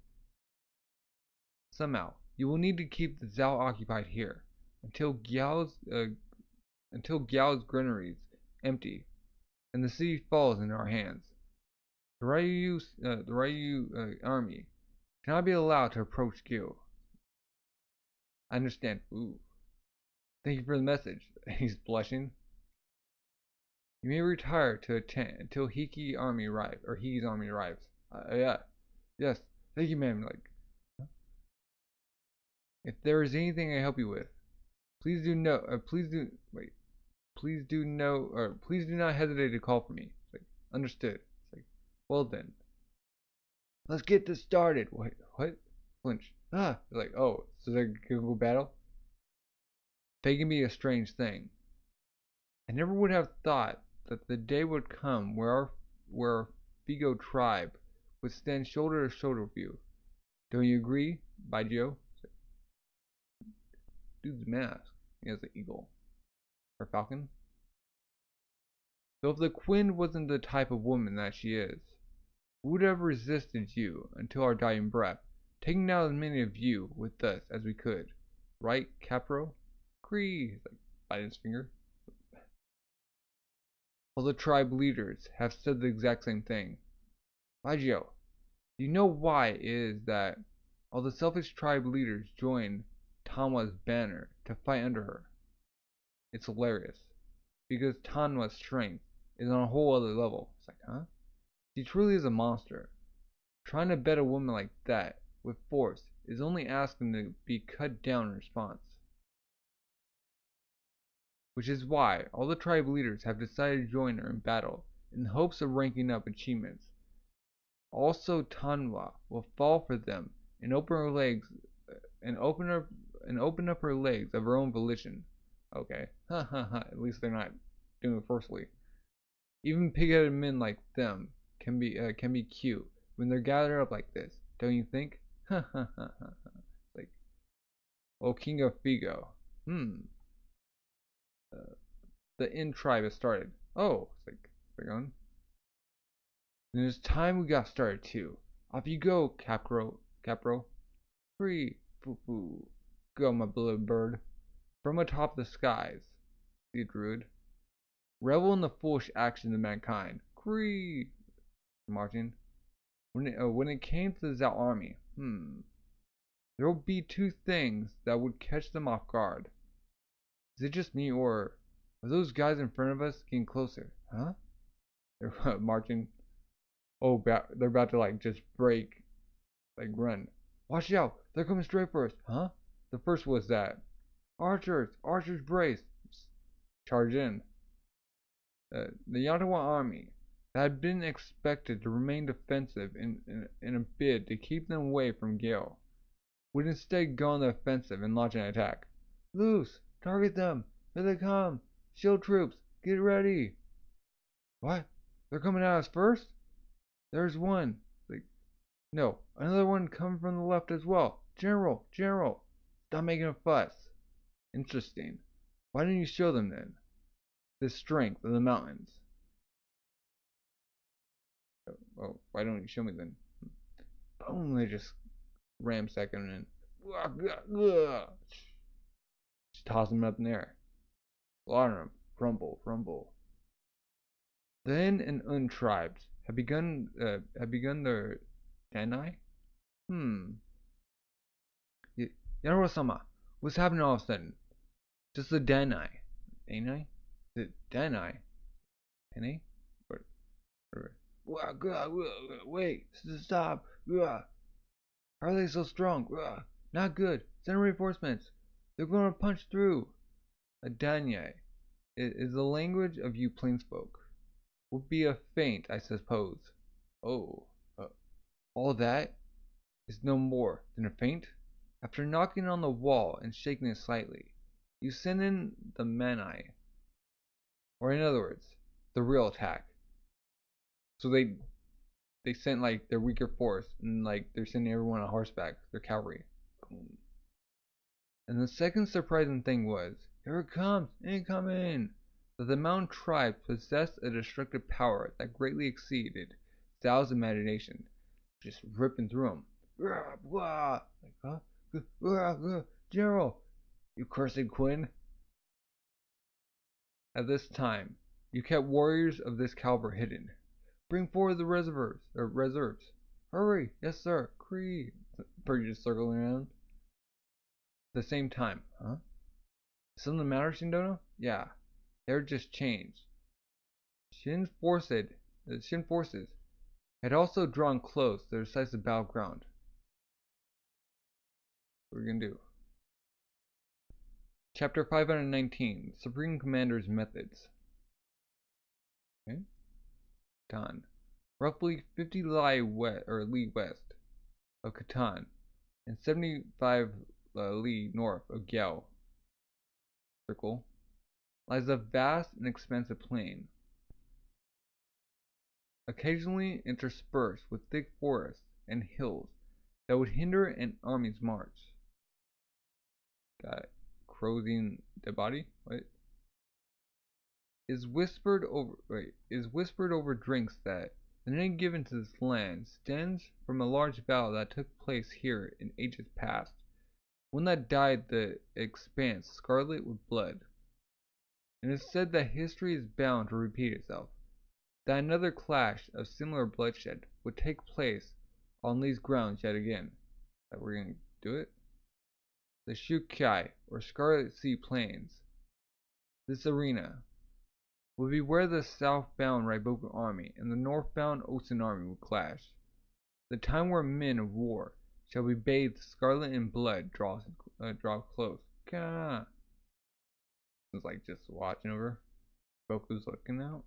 somehow you will need to keep the Zhao occupied here until Gyou's granaries empty and the city falls into our hands. The Ryoyu army cannot be allowed to approach Gyou. I understand. Ooh. Thank you for the message. He's blushing. You may retire to a tent until Hiki's army arrives. Yeah. Yes. Thank you, ma'am. If there is anything I help you with, please do not hesitate to call for me. Understood. Well then. Let's get this started. What? Flinch. Oh, so they're gonna go battle? They can be a strange thing. I never would have thought that the day would come where our Figo tribe would stand shoulder to shoulder with you. Don't you agree, by Gyou? Dude's mask. He has an eagle. Or falcon? Though if the Queen wasn't the type of woman that she is, we would have resisted you until our dying breath, taking out as many of you with us as we could. Right, Capro? Cree! He's like biting his finger. All the tribe leaders have said the exact same thing. Gyou, you know why it is that all the selfish tribe leaders joined Tanwa's banner to fight under her? It's hilarious. Because Tanwa's strength is on a whole other level. It's like, huh? She truly is a monster. Trying to bet a woman like that with force is only asking to be cut down in response. Which is why all the tribe leaders have decided to join her in battle in hopes of ranking up achievements. Also, Tanwa will fall for them and open her legs and open up her legs of her own volition. Okay, ha ha ha. At least they're not doing it forcefully. Even pig-headed men like them can be cute when they're gathered up like this, don't you think? Ha ha ha ha. Like, oh, King of Figo. The Inn tribe has started. Oh, it's like they're going. And it's time we got started too. Off you go, Capro. Free, foo foo. Go, my beloved bird. From atop the skies, the druid. Revel in the foolish actions of mankind. Cree! Marching. When it came to the Zhao army, there will be two things that would catch them off guard. Is it just me, or are those guys in front of us getting closer? Huh? They're marching. Oh, they're about to like just break, like run. Watch out! They're coming straight for us. Huh? The first was that. Archers brace. Charge in. The Yantawa army that had been expected to remain defensive in a bid to keep them away from Gyou would instead go on the offensive and launch an attack. Loose! Target them! Here they come! Shield troops! Get ready! What? They're coming at us first? There's one. Like, no, another one coming from the left as well. General! Stop making a fuss. Interesting. Why didn't you show them then? The strength of the mountains. Oh, why don't you show me then? Boom, they just ramsack him in. Just toss him up in the air. Slaughter him. Rumble. The Inn and Un tribes have begun their Danai? Yanro-sama, what's happening all of a sudden? Just the Danai. Danai? The Danai? Danai? Wait, stop! How are they so strong? Not good. Send reinforcements. They're going to punch through. A Danyai is the language of you plainsfolk. Would be a feint, I suppose. Oh, all that is no more than a feint? After knocking on the wall and shaking it slightly, you send in the Manai. Or in other words, the real attack. So they sent like their weaker force and like they're sending everyone on horseback, their cavalry. Boom. And the second surprising thing was, here it comes, incoming! That the mountain tribe possessed a destructive power that greatly exceeded Zhao's imagination, just ripping through him. Like, huh? General, you cursed Quinn! At this time, you kept warriors of this caliber hidden. Bring forward the reserves. Hurry! Yes, sir. Cree. Bird just circling around. At the same time, huh? Something the matter, Shindono? Yeah. They're just changed. Shin forces had also drawn close to the decisive battleground. What are we gonna do? Chapter 519, Supreme Commander's Methods. Okay. Catan, roughly 50 li west of Catan, and 75 li north of Gyou. Circle. lies a vast and expansive plain, occasionally interspersed with thick forests and hills that would hinder an army's march. Got crows eating dead body? What? Is whispered over drinks that the name given to this land stems from a large battle that took place here in ages past, one that dyed the expanse scarlet with blood. And it is said that history is bound to repeat itself, that another clash of similar bloodshed would take place on these grounds yet again. That we're gonna do it? The Shukai, or Scarlet Sea Plains. This arena would be where the southbound Ryouyou army and the northbound Ousen army would clash. The time where men of war shall be bathed scarlet in blood draw close. Gah. It's like just watching over. Goku's looking out.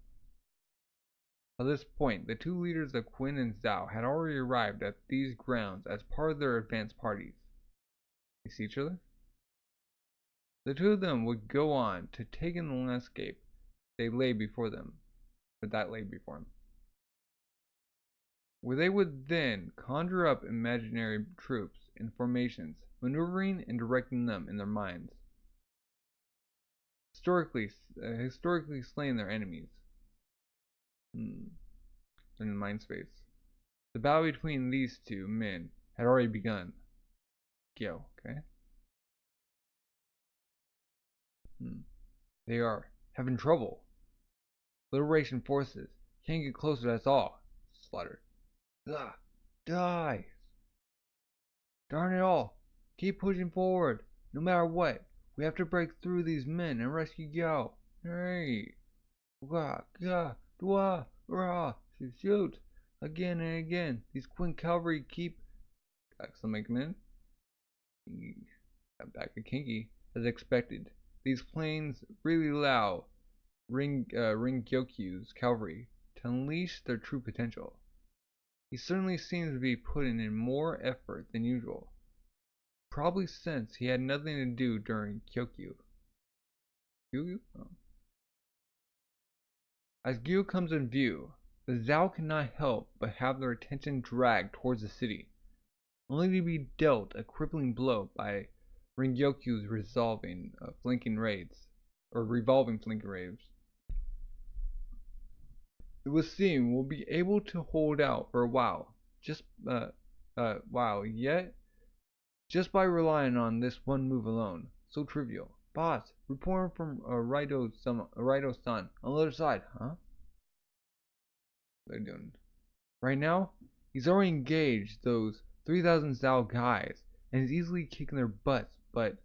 At this point, the two leaders of Quinn and Zhao had already arrived at these grounds as part of their advance parties. You see each other? The two of them would go on to take in the landscape that lay before them, where they would then conjure up imaginary troops in formations, maneuvering and directing them in their minds. Historically slaying their enemies. In the mind space. The battle between these two men had already begun. Gyou, okay? They are having trouble. Liberation forces can't get closer, that's all. Slaughter. Ugh. Die. Darn it all. Keep pushing forward. No matter what. We have to break through these men and rescue Gyou. Hey. Shoot. Again and again. These Quinn cavalry keep exclamation. Got back a kinky as expected. These planes really allow Ryouyu's cavalry to unleash their true potential. He certainly seems to be putting in more effort than usual, probably since he had nothing to do during Gyou. Oh. As Gyou comes in view, the Zhao cannot help but have their attention dragged towards the city, only to be dealt a crippling blow by Ryouyu's revolving flanking raids. It would seem we'll be able to hold out for a while, just by relying on this one move alone. So trivial. Boss, reporting from Ryouyu's son on the other side, huh? They're doing right now. He's already engaged those 3,000 Zhao guys and is easily kicking their butts. But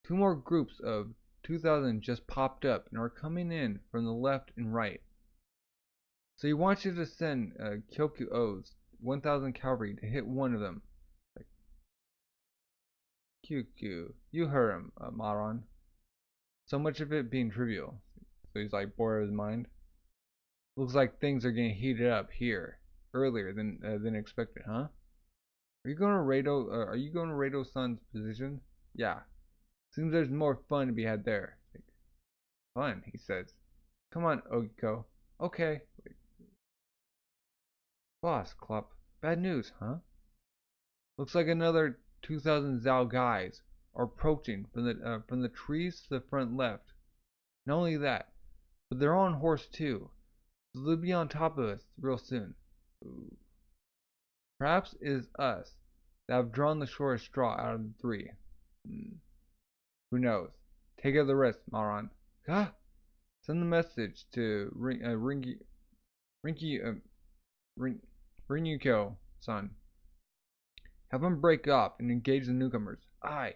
two more groups of 2,000 just popped up and are coming in from the left and right. So he wants you to send Kyoku's 1,000 cavalry to hit one of them. Like, Kyoku, you heard him, Maron. So much of it being trivial. So he's like bored of his mind. Looks like things are getting heated up here earlier than expected, huh? Are you going to Rado-san's position? Yeah. Seems there's more fun to be had there. Like, fun, he says. Come on, Ogiko. Okay. Like, boss, Klopp. Bad news, huh? Looks like another 2,000 Zhao guys are approaching from the trees to the front left. Not only that, but they're on horse too. So they'll be on top of us real soon. Ooh. Perhaps it is us that have drawn the shortest straw out of the three. Who knows? Take out the rest, Maron. Ah! Send the message to Ryuko-san. Have him break off and engage the newcomers. Aye.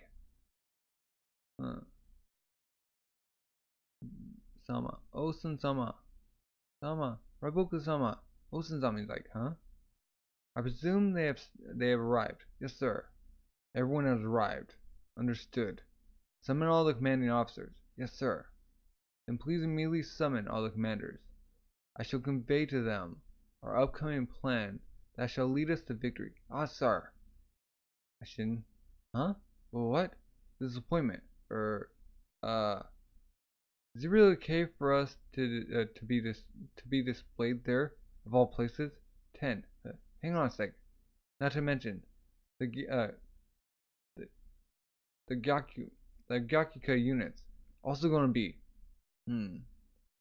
Sama. Ousen-sama. Sama. Ryouyuku-sama. Ousen-sama is like, huh? I presume they have arrived. Yes, sir. Everyone has arrived. Understood. Summon all the commanding officers. Yes, sir. Then please immediately summon all the commanders. I shall convey to them our upcoming plan that shall lead us to victory. Ah, sir. I shouldn't. Huh? Well, what? Disappointment. Is it really okay for us to be displayed there of all places? 10. Hang on a sec. Not to mention the the, the Gyakuka units also gonna be.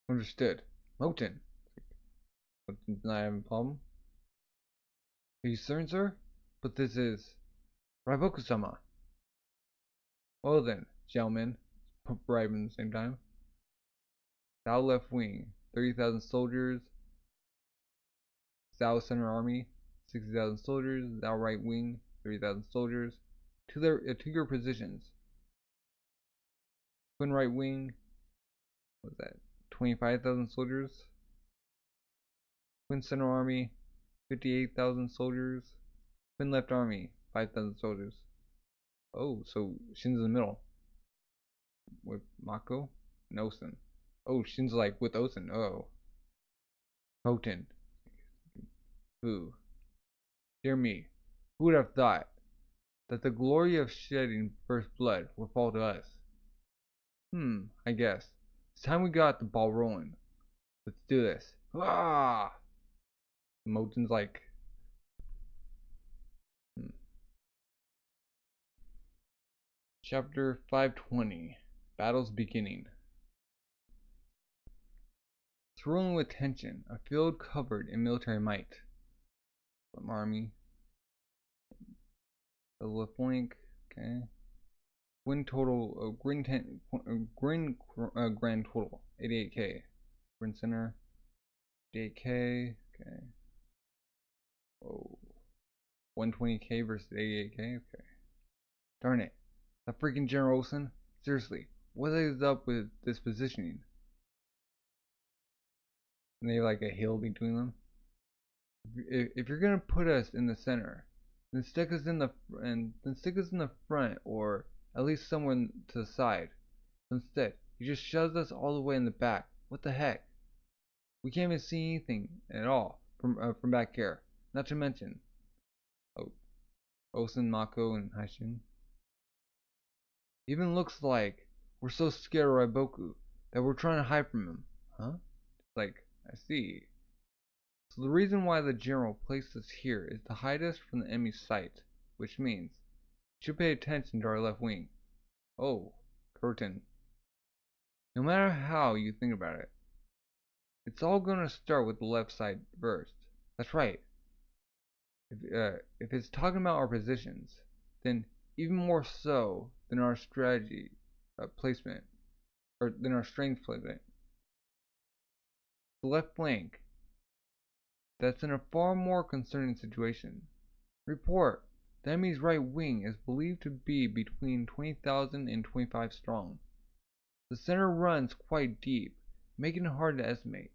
Understood. Moten. Moten's not having a problem. Are you certain, sir? But this is Raiboku-sama. Well then, gentlemen, right at the same time. Zhao left wing, 30,000 soldiers. Zhao center army, 60,000 soldiers. Zhao right wing, 30,000 soldiers. To your positions. Quinn right wing, what's that? 25,000 soldiers. Quinn center army, 58,000 soldiers. Quinn left army, 5,000 soldiers. Oh, so Shin's in the middle. With Mako and Ousen. Oh, Shin's like with Ousen. Oh. Potent. Who? Dear me, who would have thought that the glory of shedding first blood would fall to us? I guess. It's time we got the ball rolling. Let's do this. Ah! Moten's like... Chapter 520. Battle's beginning. Swirling with tension, a field covered in military might. Some army. The left flank. Okay. Win total. Grand total. 88k. Grin center. 88k. Okay. Whoa. 120k versus 88k. Okay. Darn it. That freaking General Ousen? Seriously, what is up with this positioning? And they have like a hill between them. If you're gonna put us in the center, then stick us in the front, or at least somewhere to the side. Instead, you just shoved us all the way in the back. What the heck? We can't even see anything at all from back here. Not to mention, Ousen, Mako, and Haishin. Even looks like we're so scared of Raiboku that we're trying to hide from him. Huh? Like, I see. So the reason why the general placed us here is to hide us from the enemy's sight, which means you should pay attention to our left wing. Oh, curtain. No matter how you think about it, it's all gonna start with the left side first. That's right. If it's talking about our positions, then even more so than our strategy placement, or than our strength placement. The left flank, that's in a far more concerning situation. Report, the enemy's right wing is believed to be between 20,000 and 25 strong. The center runs quite deep, making it hard to estimate.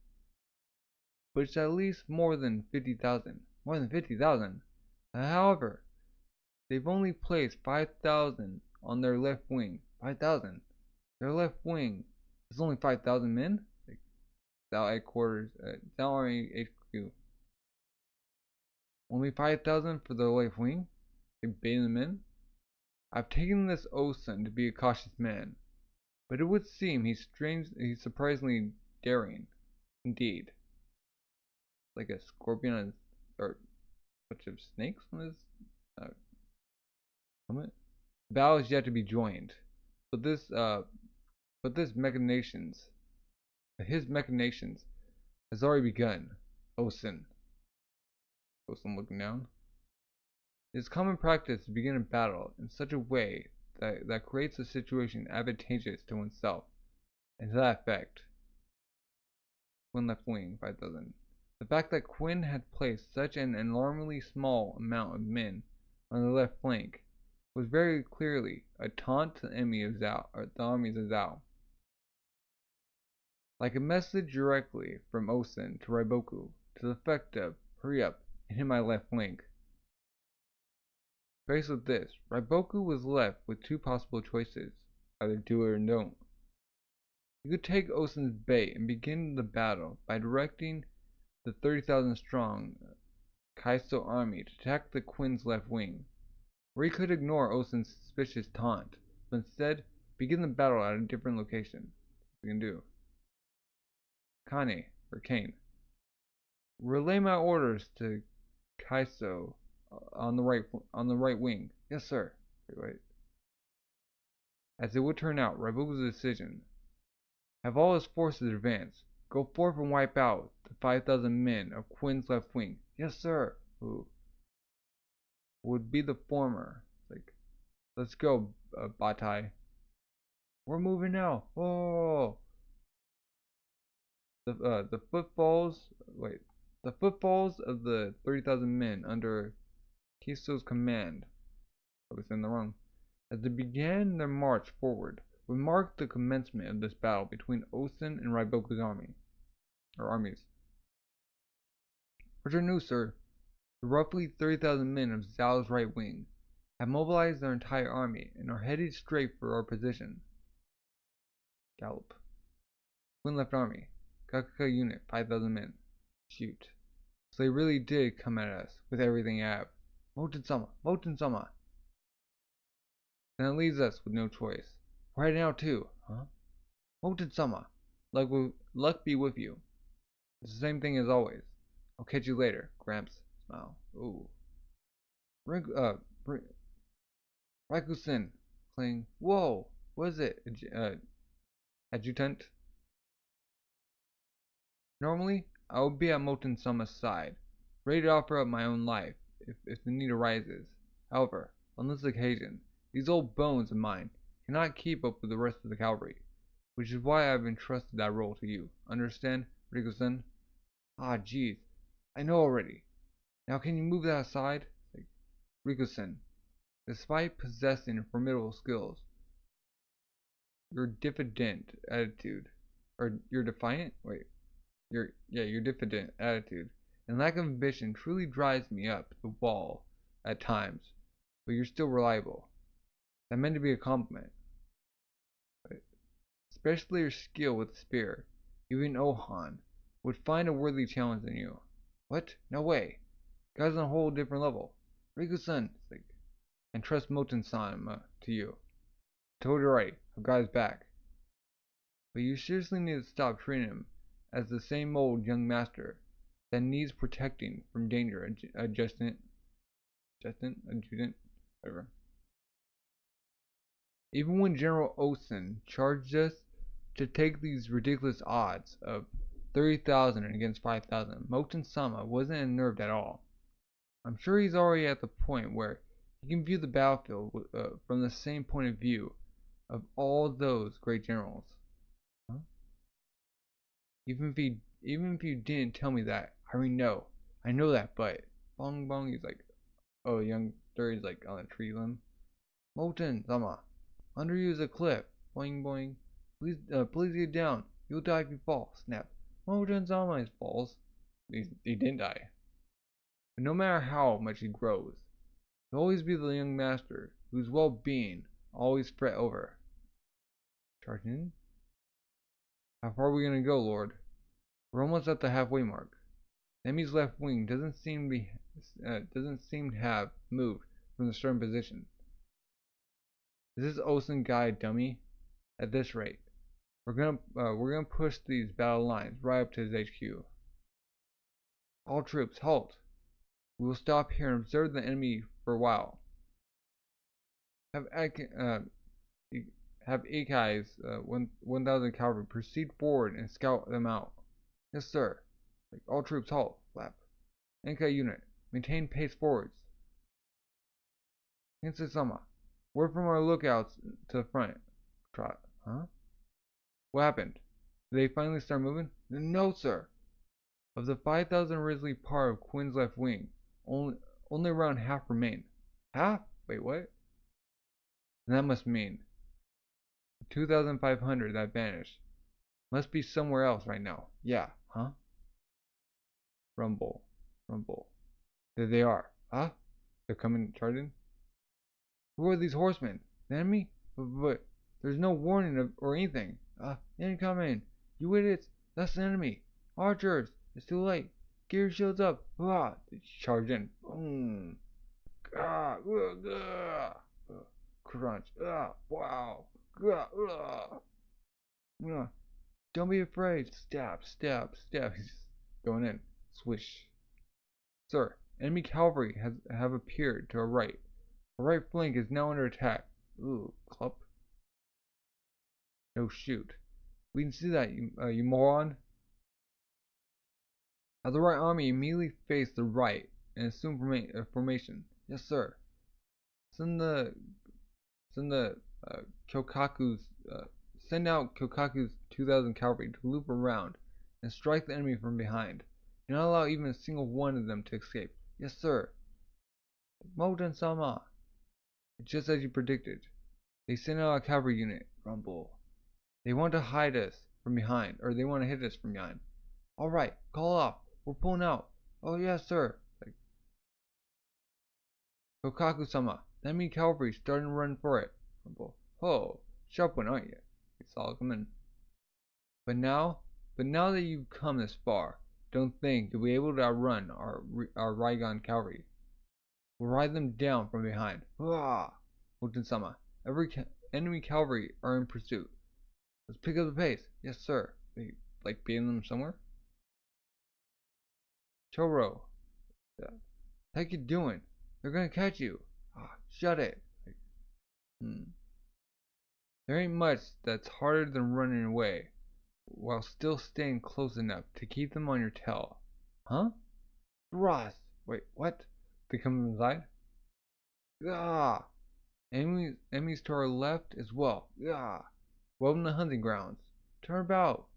But it's at least more than 50,000. More than 50,000? However, they've only placed 5,000 on their left wing. 5,000? Their left wing is only 5,000 men? Like, Zhao headquarters, Zhao Army HQ. Only 5,000 for the left wing? They baiting them in? I've taken this Ousen to be a cautious man, but it would seem he's surprisingly daring. Indeed. Like a scorpion on his, or a bunch of snakes on his helmet. The battle is yet to be joined, but his machinations has already begun. Ousen looking down. It is common practice to begin a battle in such a way that creates a situation advantageous to oneself, and to that effect. Quinn left wing, 5,000. The fact that Quinn had placed such an alarmingly small amount of men on the left flank was very clearly a taunt to the enemy of Zhao, or the armies of Zhao. Like a message directly from Ousen to Raiboku to the effect of, hurry up and hit my left flank. Faced with this, Raiboku was left with two possible choices, either do it or don't. He could take Ousen's bait and begin the battle by directing the 30,000 strong Kaiso army to attack the Quinn's left wing, or he could ignore Ousen's suspicious taunt, but instead Begin the battle at a different location. We can do. Kane, or Kane. Relay my orders to Kaiso on the right wing. Yes, sir. Wait. As it would turn out, Ryouyu's decision. Have all his forces advance. Go forth and wipe out the 5,000 men of Quinn's left wing. Yes, sir. Ooh. Would be the former. Like, let's go, Batai. We're moving now. Oh. The footfalls. Wait. The footfalls of the 30,000 men under Kiso's command. I was in the wrong. As they began their march forward, would mark the commencement of this battle between Ousen and Ryouyu's armies. For your news, sir, the roughly 30,000 men of Zhao's right wing have mobilized their entire army and are headed straight for our position. Gallop. Quinn left army. Kakuka unit, 5,000 men. Shoot. So they really did come at us with everything I have. Moten-sama! Moten-sama! And that leaves us with no choice. We're heading out too, huh? Moten-sama! Luck be with you. It's the same thing as always. I'll catch you later, Gramps. Smile. Ooh. Raikusen. Cling. Whoa! What is it? Adjutant? Normally, I would be at Moten-sama's side, ready to offer up my own life if the need arises. However, on this occasion, these old bones of mine cannot keep up with the rest of the cavalry, which is why I have entrusted that role to you. Understand, Ryouyou? Ah, jeez, I know already. Now can you move that aside? Like, Ryouyou, despite possessing formidable skills, your diffident attitude, or your defiant? Wait. Your diffident attitude and lack of ambition truly drives me up the wall at times, but you're still reliable. That meant to be a compliment. Right? Especially your skill with the spear. Even Ohan would find a worthy challenge in you. What? No way. Guy's on a whole different level. Ryouyou, like, and trust Moten-sama to you. Totally right. I've got his back. But you seriously need to stop treating him as the same old young master that needs protecting from danger. Adjutant, whatever. Even when General Ousen charged us to take these ridiculous odds of 30,000 against 5,000, Moten-sama wasn't unnerved at all. I'm sure he's already at the point where he can view the battlefield from the same point of view of all those great generals. Huh? Even if you didn't tell me that, I already know. I know that, but bong bong. He's like, oh, young Thirty's like on a tree limb. Moten-sama, under you is a cliff. Boing boing. Please get down. You'll die if you fall. Snap. Moten-sama falls. He didn't die. But no matter how much he grows, he'll always be the young master whose well-being always fret over. Charging in? How far are we gonna go, Lord? We're almost at the halfway mark. The enemy's left wing doesn't seem to have moved from the stern position. Is this Ousen guy a dummy? At this rate, we're gonna push these battle lines right up to his HQ. All troops, halt! We will stop here and observe the enemy for a while. Have Ikai's 1,000 cavalry proceed forward and scout them out. Yes, sir. Like, all troops, halt. Flap. Enkai unit, maintain pace forwards. Insei-sama, word from our lookouts to the front. Trot. Huh? What happened? Did they finally start moving? No, sir. Of the 5,000 originally part of Quinn's left wing, only around half remain. Half? Wait, what? And that must mean the 2,500 that vanished must be somewhere else right now. Yeah, huh? Rumble. There they are. Huh? They're coming charging? Who are these horsemen? The enemy? But there's no warning or anything. Incoming! You idiots! That's the enemy! Archers! It's too late! Get your shields up! Ah! They charge in. Boom! Crunch! Wow! Don't be afraid. Stab, stab, stab. He's going in. Swish. Sir, enemy cavalry have appeared to our right. Our right flank is now under attack. Ooh, club. No shoot. We can see that, you moron. Have the right army immediately face the right and assume formation. Yes, sir. Send out Kyokaku's 2,000 cavalry to loop around and strike the enemy from behind. Do not allow even a single one of them to escape. Yes, sir. Moten-sama. Just as you predicted. They sent out a cavalry unit. Rumble. They want to hide us from behind, or they want to hit us from behind. Alright, call off. We're pulling out. Oh, yes, sir. Kokaku-sama. The enemy cavalry starting to run for it. Rumble. Oh, sharp one, aren't you? You saw it coming. But now that you've come this far, don't think you'll be able to outrun our Ryouyou cavalry. We'll ride them down from behind. Hurrah! Moten-sama. Every enemy cavalry are in pursuit. Let's pick up the pace. Yes, sir. Wait, like beating them somewhere? Choro. Heck you doing? They're gonna catch you. Ah, shut it. There ain't much that's harder than running away, while still staying close enough to keep them on your tail. Huh? Ross! Wait, what? They come inside? Ah! Enemies to our left as well. Ah! Welcome to hunting grounds. Turn about.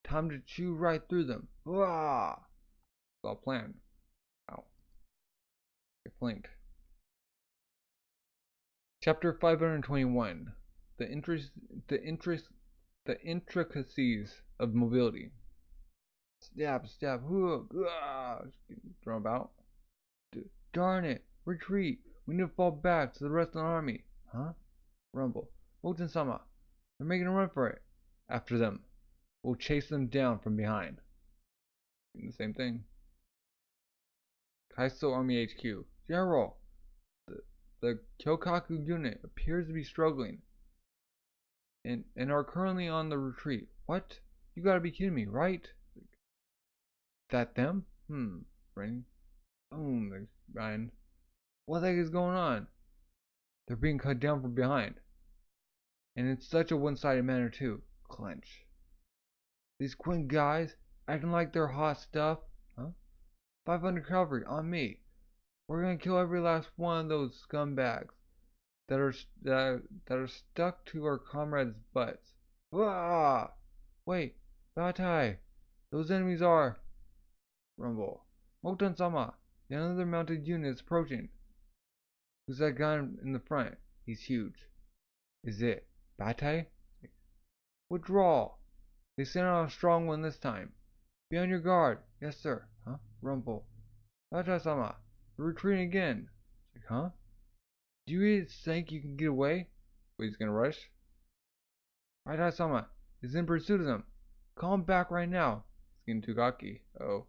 Time to chew right through them. Ah! It's all planned. Ow. Get flanked. Chapter 521. The intricacies of mobility. Stab, stab, hook, throw about. Darn it, retreat. We need to fall back to the rest of the army. Huh? Rumble. Moten-sama. They're making a run for it. After them. We'll chase them down from behind. Doing the same thing. Kaiso Army HQ. General. The Kyokaku unit appears to be struggling. And are currently on the retreat. What? You gotta be kidding me, right? That them? Friend. There's Ryan. What the heck is going on? They're being cut down from behind. And it's such a one-sided manner too. Clench. These Quinn guys acting like they're hot stuff. Huh? 500 cavalry on me. We're gonna kill every last one of those scumbags that are stuck to our comrades' butts. Ah! Wait, Batai! Those enemies are... Rumble. Moten-sama! Another mounted unit is approaching. Who's that guy in the front? He's huge. Is it Batai? Withdraw! They sent out a strong one this time. Be on your guard. Yes, sir. Huh? Rumble. Batai-sama! We're retreating again. Huh? Do you really think you can get away? Wait, he's gonna rush? Batai-sama is in pursuit of them. Call him back right now. He's getting too cocky. Oh.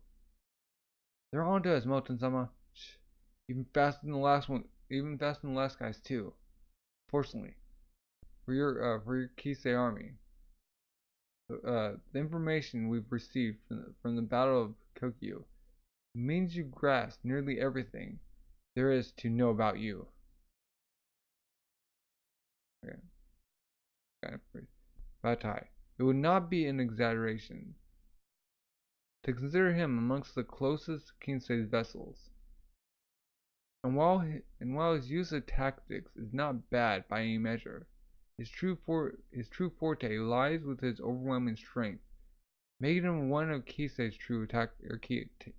They're on to us, Moten-sama. Even faster than the last one. Even faster than the last guys too. Fortunately, for your Kisei army. The information we've received from the Battle of Kokyu means you grasp nearly everything there is to know about you. Okay. Batai. It would not be an exaggeration to consider him amongst the closest Kinsei's vessels. And while his use of tactics is not bad by any measure, his true forte lies with his overwhelming strength, making him one of Kisei's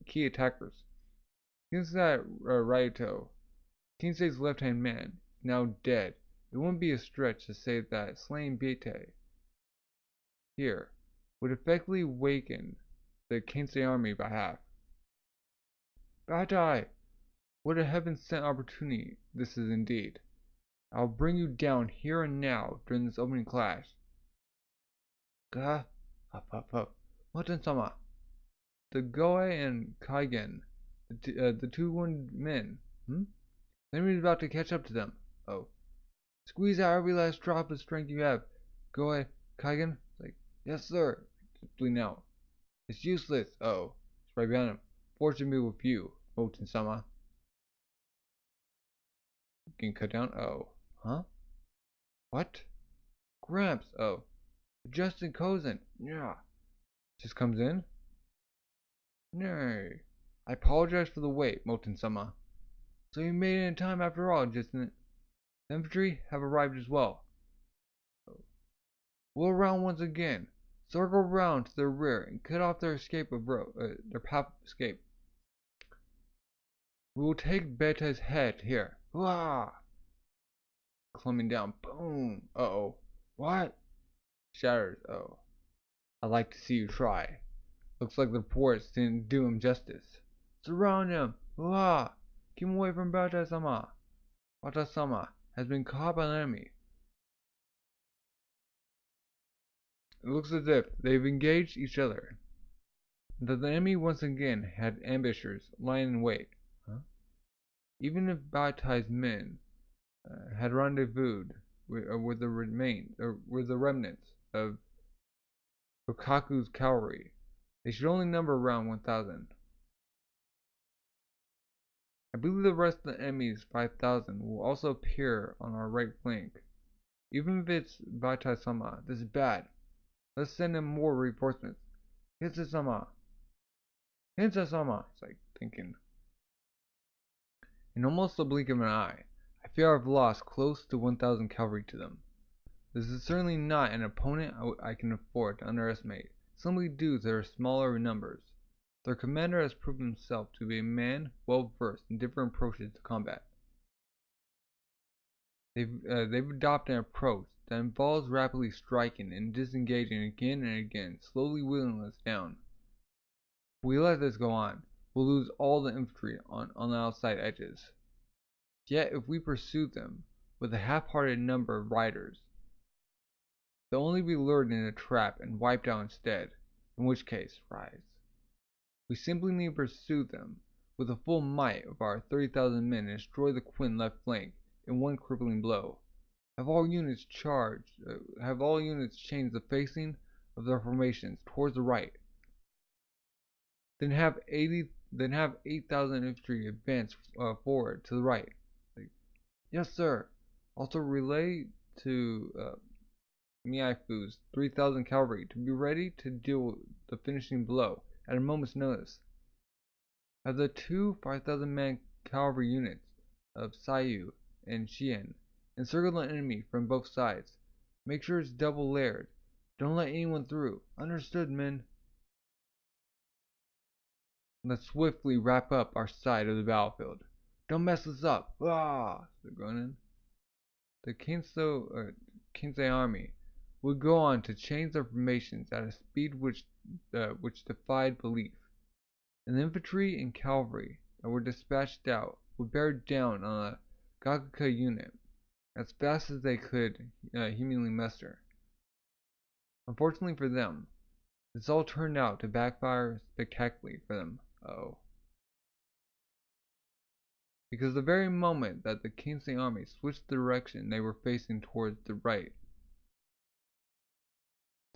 key attackers. Since that Ryouyou, Kinsei's left-hand man, is now dead, it wouldn't be a stretch to say that slaying Batai here would effectively weaken the Kinsei army by half. Batai! What a heaven-sent opportunity this is indeed. I'll bring you down here and now during this opening clash. Hup. Moten-sama. The Goei and Kaigen, the two wounded men. The enemy is about to catch up to them. Oh. Squeeze out every last drop of strength you have. Go ahead, Kaigen. Like, yes, sir. Just bleeding out. It's useless. Oh, it's right behind him. Fortunately with you, Moten-sama. Getting cut down. Oh, huh? What? Gramps. Oh, Justin Cozen. Yeah. Just comes in. No. I apologize for the wait, Moten-sama. So you made it in time after all, Justin. The infantry have arrived as well. We'll round once again. Circle round to their rear and cut off their their path of escape. We will take Beta's head here. Wah! Climbing down. Boom. Uh-oh. What? Shatters. Oh. I'd like to see you try. Looks like the reports didn't do him justice. Surround him. Wah! Keep him away from Beta-sama. Beta-sama has been caught by an enemy. It looks as if they've engaged each other. That the enemy once again had ambushers lying in wait. Huh? Even if Batai's men had rendezvoused with the remnants of Fukaku's cavalry, they should only number around 1,000. I believe the rest of the enemy's 5,000 will also appear on our right flank. Even if it's Batai-sama, this is bad. Let's send him more reinforcements. Hitsa-sama. Hitsa-sama. It's like thinking. In almost the blink of an eye, I fear I've lost close to 1,000 cavalry to them. This is certainly not an opponent I can afford to underestimate, simply due to their smaller numbers. Their commander has proven himself to be a man well versed in different approaches to combat. They've adopted an approach that involves rapidly striking and disengaging again and again, slowly whittling us down. If we let this go on, we'll lose all the infantry on the outside edges. Yet if we pursue them with a half-hearted number of riders, they'll only be lured in a trap and wiped out instead, in which case, rise. We simply need to pursue them with the full might of our 30,000 men and destroy the Qin left flank in one crippling blow. Have all units change the facing of their formations towards the right. Then have 8,000 infantry advance forward to the right. Yes, sir. Also relay to Miyafu's 3,000 cavalry to be ready to deal with the finishing blow at a moment's notice. Have the two 5,000-man cavalry units of Sayu and Shien encircle the enemy from both sides. Make sure it's double layered. Don't let anyone through. Understood, men? Let's swiftly wrap up our side of the battlefield. Don't mess this up. Ah! They're going in. The Kinsei army would go on to change their formations at a speed which defied belief. And the infantry and cavalry that were dispatched out would bear down on a Gakuka unit as fast as they could humanly muster. Unfortunately for them, this all turned out to backfire spectacularly for them. Because the very moment that the Kinsei army switched the direction they were facing towards the right,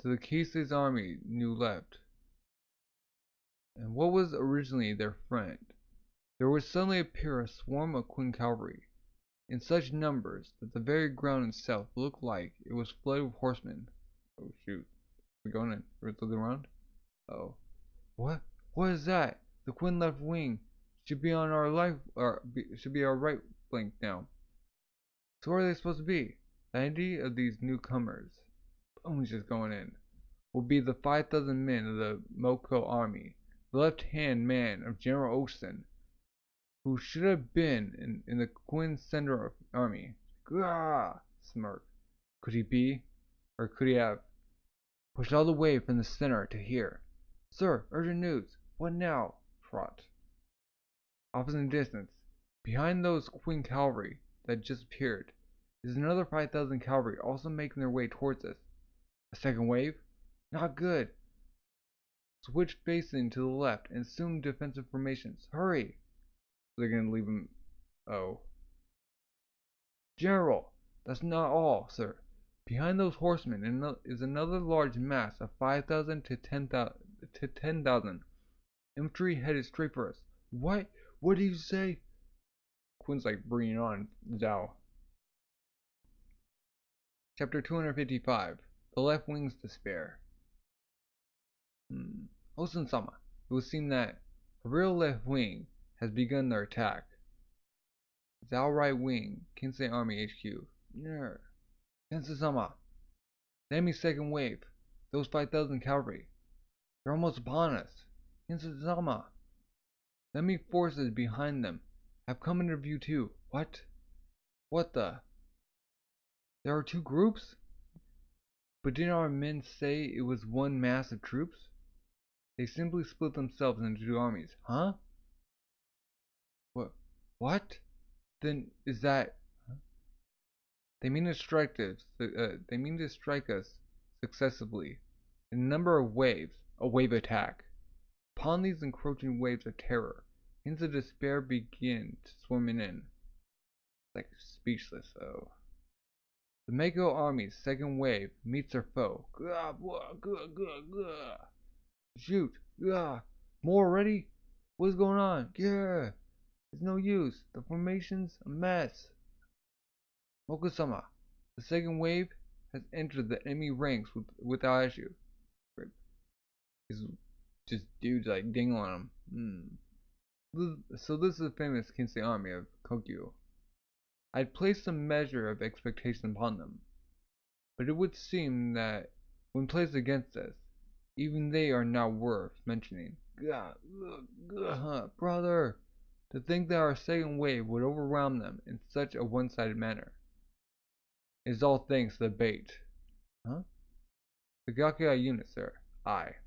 to the Kinsei's army new left, and what was originally their front, there would suddenly appear a swarm of Qin cavalry, in such numbers that the very ground itself looked like it was flooded with horsemen. Oh shoot, we're going in. We're looking around. Oh, what? What is that? The Qin left wing should be on our should be our right flank now. So where are they supposed to be? The idea of these newcomers, only just going in, will be the 5,000 men of the Moko army, the left-hand man of General Ousen, who should have been in the Qin center army. Gah! Smirk. Could he be, or could he have pushed all the way from the center to here? Sir, urgent news. What now? Trot. Off in the distance, behind those Qin cavalry that just appeared, is another 5,000 cavalry also making their way towards us. A second wave? Not good. Switch facing to the left and assume defensive formations. Hurry! They're gonna leave him. Oh. General, That's not all, sir. Behind those horsemen is another large mass of 5,000 to 10,000 infantry headed straight for us. What? What do you say? Quinn's like bringing on Zhao. Chapter 255. The Left Wing's Despair. Ousen-sama, it would seem that a real left wing has begun their attack. Zhao right wing, Kinsei Army HQ. Ner. Kinsei-sama. The enemy second wave. Those 5,000 cavalry. They're almost upon us. Kinsei-sama. The enemy forces behind them have come into view too. What? What the? There are two groups? But didn't our men say it was one mass of troops? They simply split themselves into two armies. Huh? What? Then is that... They mean to strike us successively in a number of waves, a wave attack. Upon these encroaching waves of terror, hints of despair begin to swarm in. Like speechless though. The Mako army's second wave meets their foe. Shoot! More already? What's going on? Yeah! It's no use. The formation's a mess. Mokusama, the second wave has entered the enemy ranks without issue. It's just dudes like dingling them. So this is the famous Kinsei army of Kokyu. I'd placed some measure of expectation upon them, but it would seem that when placed against us, even they are not worth mentioning. Brother, to think that our second wave would overwhelm them in such a one-sided manner. It is all thanks to the bait. Huh? The Gakuya unit, sir. Aye.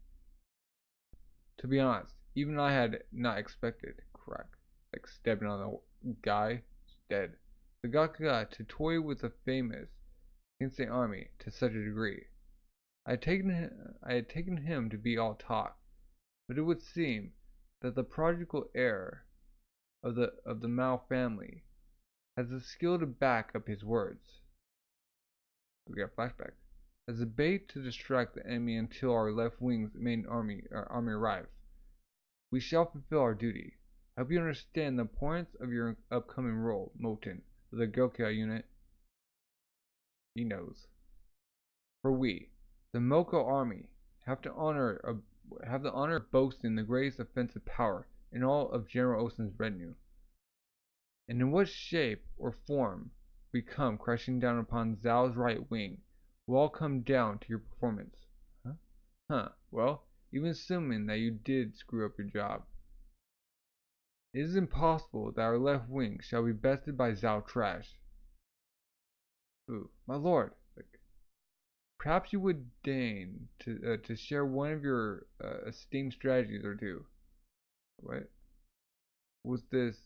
To be honest, even I had not expected, crack, like stepping on the guy, dead. The Gakuya to toy with the famous Kinsei army to such a degree. I had taken him to be all talk, but it would seem that the prodigal heir of the Mao family has the skill to back up his words. We got a flashback. As a bait to distract the enemy until our left wing's main army arrives, we shall fulfill our duty. I hope you understand the importance of your upcoming role, Moten, of the Gakuya unit. He knows. For we, the Moko army, have the honor of boasting the greatest offensive power in all of General Ousen's retinue. And in what shape or form we come crashing down upon Zhao's right wing will all come down to your performance. Well, even assuming that you did screw up your job, it is impossible that our left wing shall be bested by Zhao trash. Ooh, my lord, perhaps you would deign to share one of your esteemed strategies or two. What was this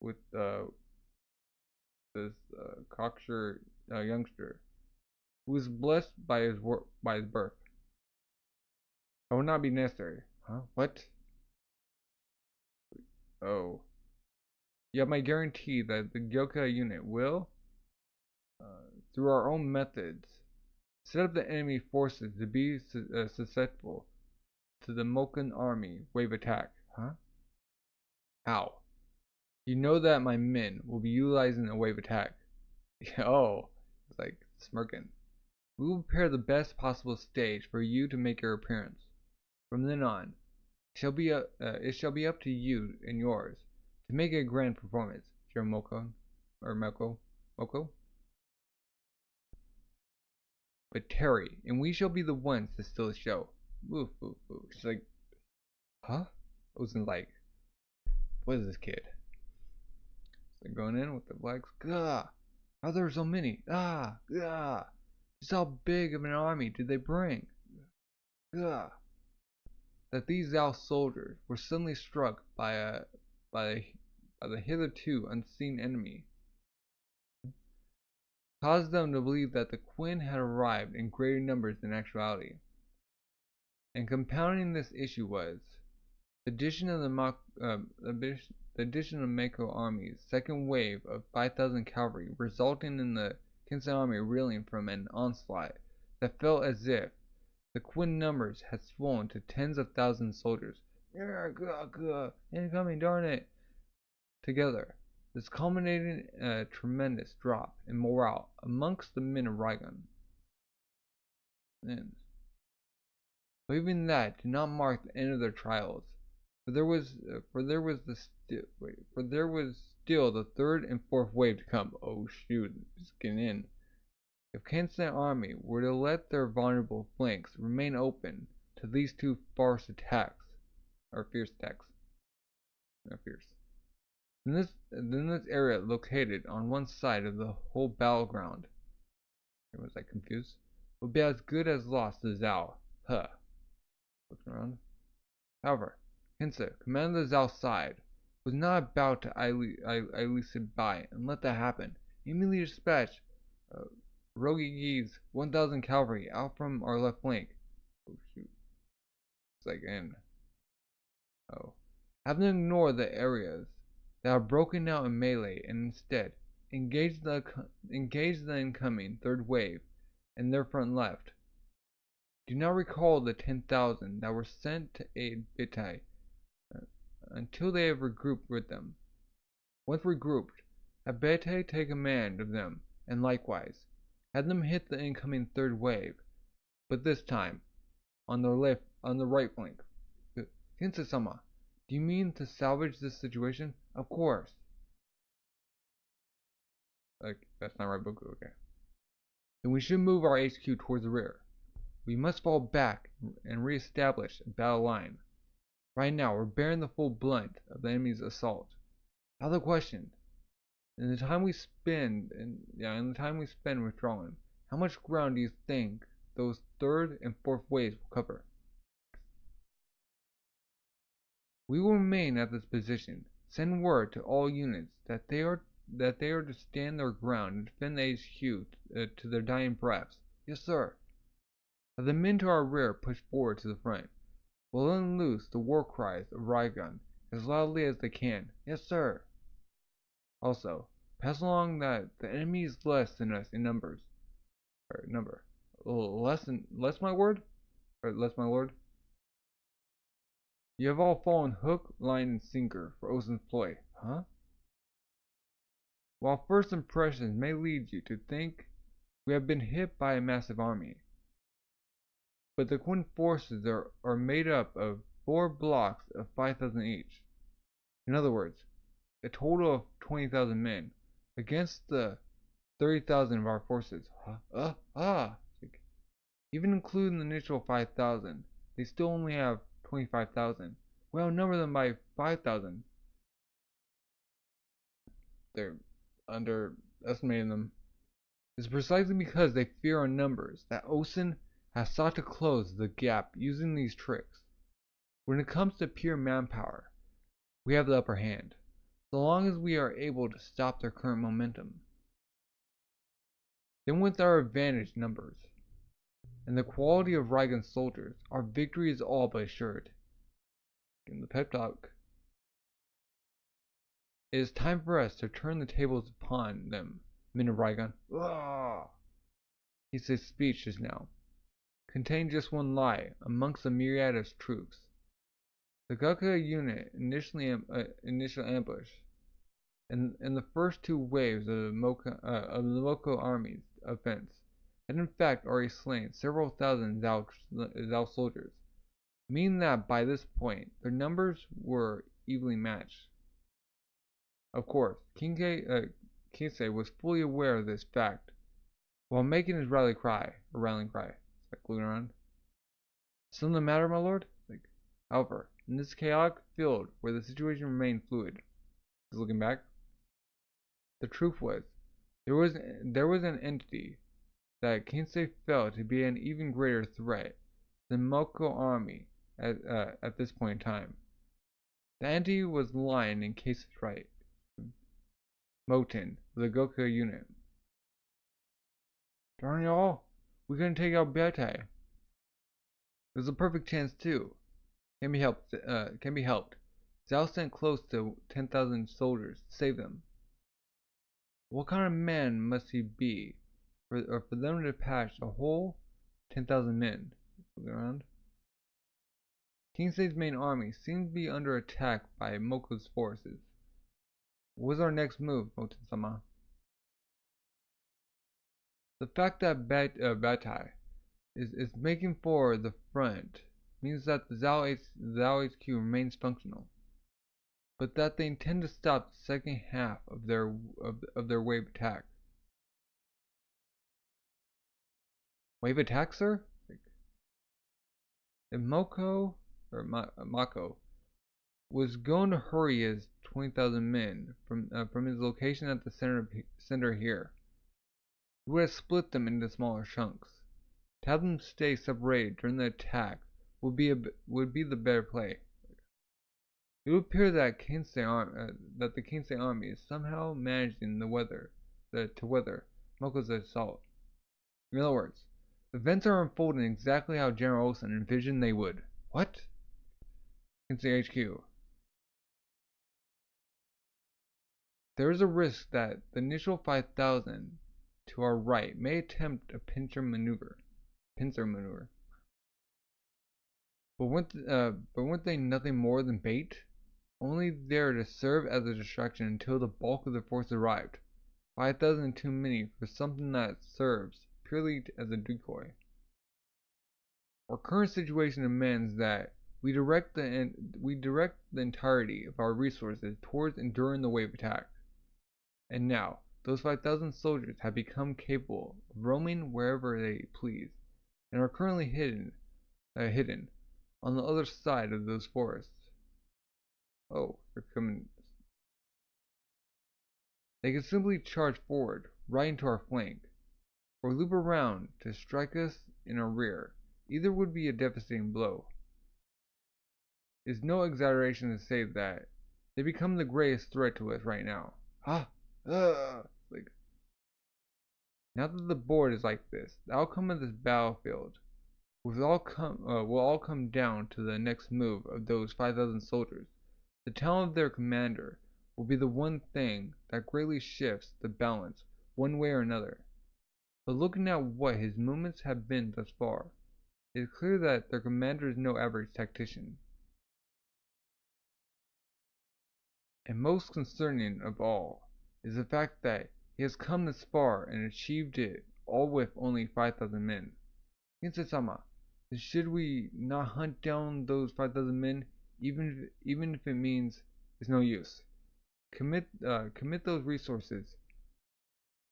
with this cocksure youngster who was blessed by his birth? It will not be necessary. Huh? What? Oh. You have my guarantee that the Gakuya unit will, through our own methods, set up the enemy forces to be susceptible to the Moken army wave attack. Huh? How? You know that my men will be utilizing a wave attack. Oh, it's like smirking. We will prepare the best possible stage for you to make your appearance. From then on, it shall be up to you and yours to make a grand performance, Moko. But tarry, and we shall be the ones to steal the show. Woof, woof, woof. She's like, huh? Ousen's like, what is this kid? So going in with the flags. Gah! How are there so many? Gah! Just how big of an army did they bring? Gah! That these Zhao soldiers were suddenly struck by the hitherto unseen enemy caused them to believe that the Quinn had arrived in greater numbers than actuality. And compounding this issue was The addition of the addition of Mako army's second wave of 5,000 cavalry, resulting in the Kensei army reeling from an onslaught that felt as if the Quinn numbers had swollen to tens of thousands of soldiers. Incoming, darn it! Together, this culminated in a tremendous drop in morale amongst the men of Ryouyou. But even that did not mark the end of their trials, for there was still the third and fourth wave to come. Oh shoot, just getting in. If Kensei army were to let their vulnerable flanks remain open to these two fierce attacks, then this area located on one side of the whole battleground, was I confused, would be as good as lost to Zhao. Huh. Looking around. However, Kensei, commander of the Zhao side, was not about to idly sit by and let that happen. He immediately dispatched Ryouyu's 1,000 cavalry out from our left flank. Oh shoot. It's like in. Oh. Have them ignore the areas that are broken out in melee and instead engage the incoming third wave in their front left. Do not recall the 10,000 that were sent to aid Bitai until they have regrouped with them. Once regrouped, have Bitai take command of them, and likewise, have them hit the incoming third wave, but this time on the right flank. Kensei-sama, do you mean to salvage this situation? Of course. That's not right, Boku. Okay. Then we should move our HQ towards the rear. We must fall back and re-establish a battle line. Right now, we're bearing the full brunt of the enemy's assault. Now the question: in the time we spend withdrawing, how much ground do you think those third and fourth waves will cover? We will remain at this position. Send word to all units that they are to stand their ground and defend the HQ to their dying breaths. Yes, sir. Have the men to our rear push forward to the front. We'll let loose the war cries of Ryouyou as loudly as they can. Yes, sir. Also, pass along that the enemy is less than us in numbers. Less, my lord. You have all fallen hook, line, and sinker for Ousen's ploy, huh? While first impressions may lead you to think we have been hit by a massive army, but the Quinn forces are made up of 4 blocks of 5,000 each. In other words, a total of 20,000 men against the 30,000 of our forces. Even including the initial 5,000, they still only have 25,000. We outnumber them by 5,000. They're underestimating them. It's precisely because they fear our numbers that Ousen has sought to close the gap using these tricks. When it comes to pure manpower, we have the upper hand, so long as we are able to stop their current momentum. Then with our advantage numbers and the quality of Ryouyu's soldiers, our victory is all but assured. In the pep talk, it is time for us to turn the tables upon them, men of Ryouyou. His speech just now contained just one lie amongst a myriad of troops. The Gyou unit initial ambush and the first 2 waves of the Moko army's offense had in fact already slain several thousand Zhao soldiers, meaning that by this point their numbers were evenly matched. Of course, Kensei was fully aware of this fact while making his rallying cry. It's like looking around. Something the matter, my lord? However, in this chaotic field where the situation remained fluid, he's looking back. The truth was, there was an entity that Kensei felt to be an even greater threat than Moko army at this point in time. The entity was lying in Case's right. Moten, the Gyou unit. Darn y'all, we couldn't take out Bitai. It was a perfect chance too. Can be helped. Zhao sent close to 10,000 soldiers to save them. What kind of man must he be for them to patch a whole 10,000 men? Look around. Kinsei's main army seems to be under attack by Moko's forces. What's our next move, Moten-sama? The fact that Batai is making for the front means that the Zhao HQ remains functional, but that they intend to stop the second half of their wave attack. Wave attack, sir? If Mako was going to hurry his 20,000 men from his location at the center here, he would have split them into smaller chunks. To have them stay separated during the attack would be the better play. It would appear that the Kinsei army is somehow managing to weather Moko's assault. In other words, events are unfolding exactly how General Ousen envisioned they would. What? Kinsei HQ. There is a risk that the initial 5,000 to our right may attempt a pincer maneuver. But weren't they nothing more than bait? Only there to serve as a distraction until the bulk of the force arrived. 5,000 too many for something that serves purely as a decoy. Our current situation demands that we direct the entirety of our resources towards enduring the wave attack. And now, those 5,000 soldiers have become capable of roaming wherever they please, and are currently hidden on the other side of those forests. Oh, they're coming. They can simply charge forward, right into our flank, or loop around to strike us in our rear. Either would be a devastating blow. It is no exaggeration to say that they become the greatest threat to us right now. Now that the board is like this, the outcome of this battlefield will all come down to the next move of those 5,000 soldiers. The talent of their commander will be the one thing that greatly shifts the balance one way or another. But looking at what his movements have been thus far, it is clear that their commander is no average tactician. And most concerning of all is the fact that he has come this far and achieved it all with only 5,000 men. Kinsei-sama, should we not hunt down those 5,000 men, even if it means it's no use? Commit those resources,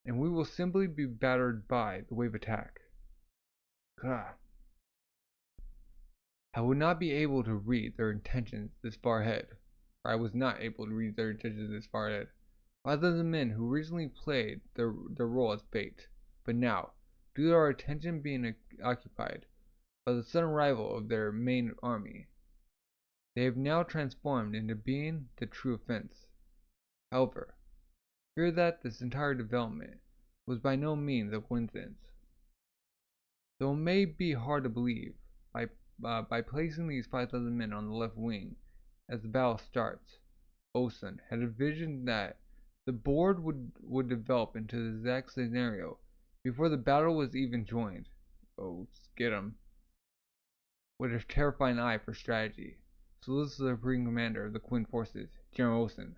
and we will simply be battered by the wave attack. I would not be able to read their intentions this far ahead. Or I was not able to read their intentions this far ahead. 5,000 men who originally played their role as bait, but now, due to our attention being occupied by the sudden arrival of their main army, they have now transformed into being the true offense. However, fear that this entire development was by no means a coincidence. Though it may be hard to believe, by placing these 5,000 men on the left wing as the battle starts, Ousen had envisioned that the board would develop into the exact scenario before the battle was even joined. Oh, get him. With a terrifying eye for strategy. So this is the Supreme Commander of the Quinn Forces, General Ousen.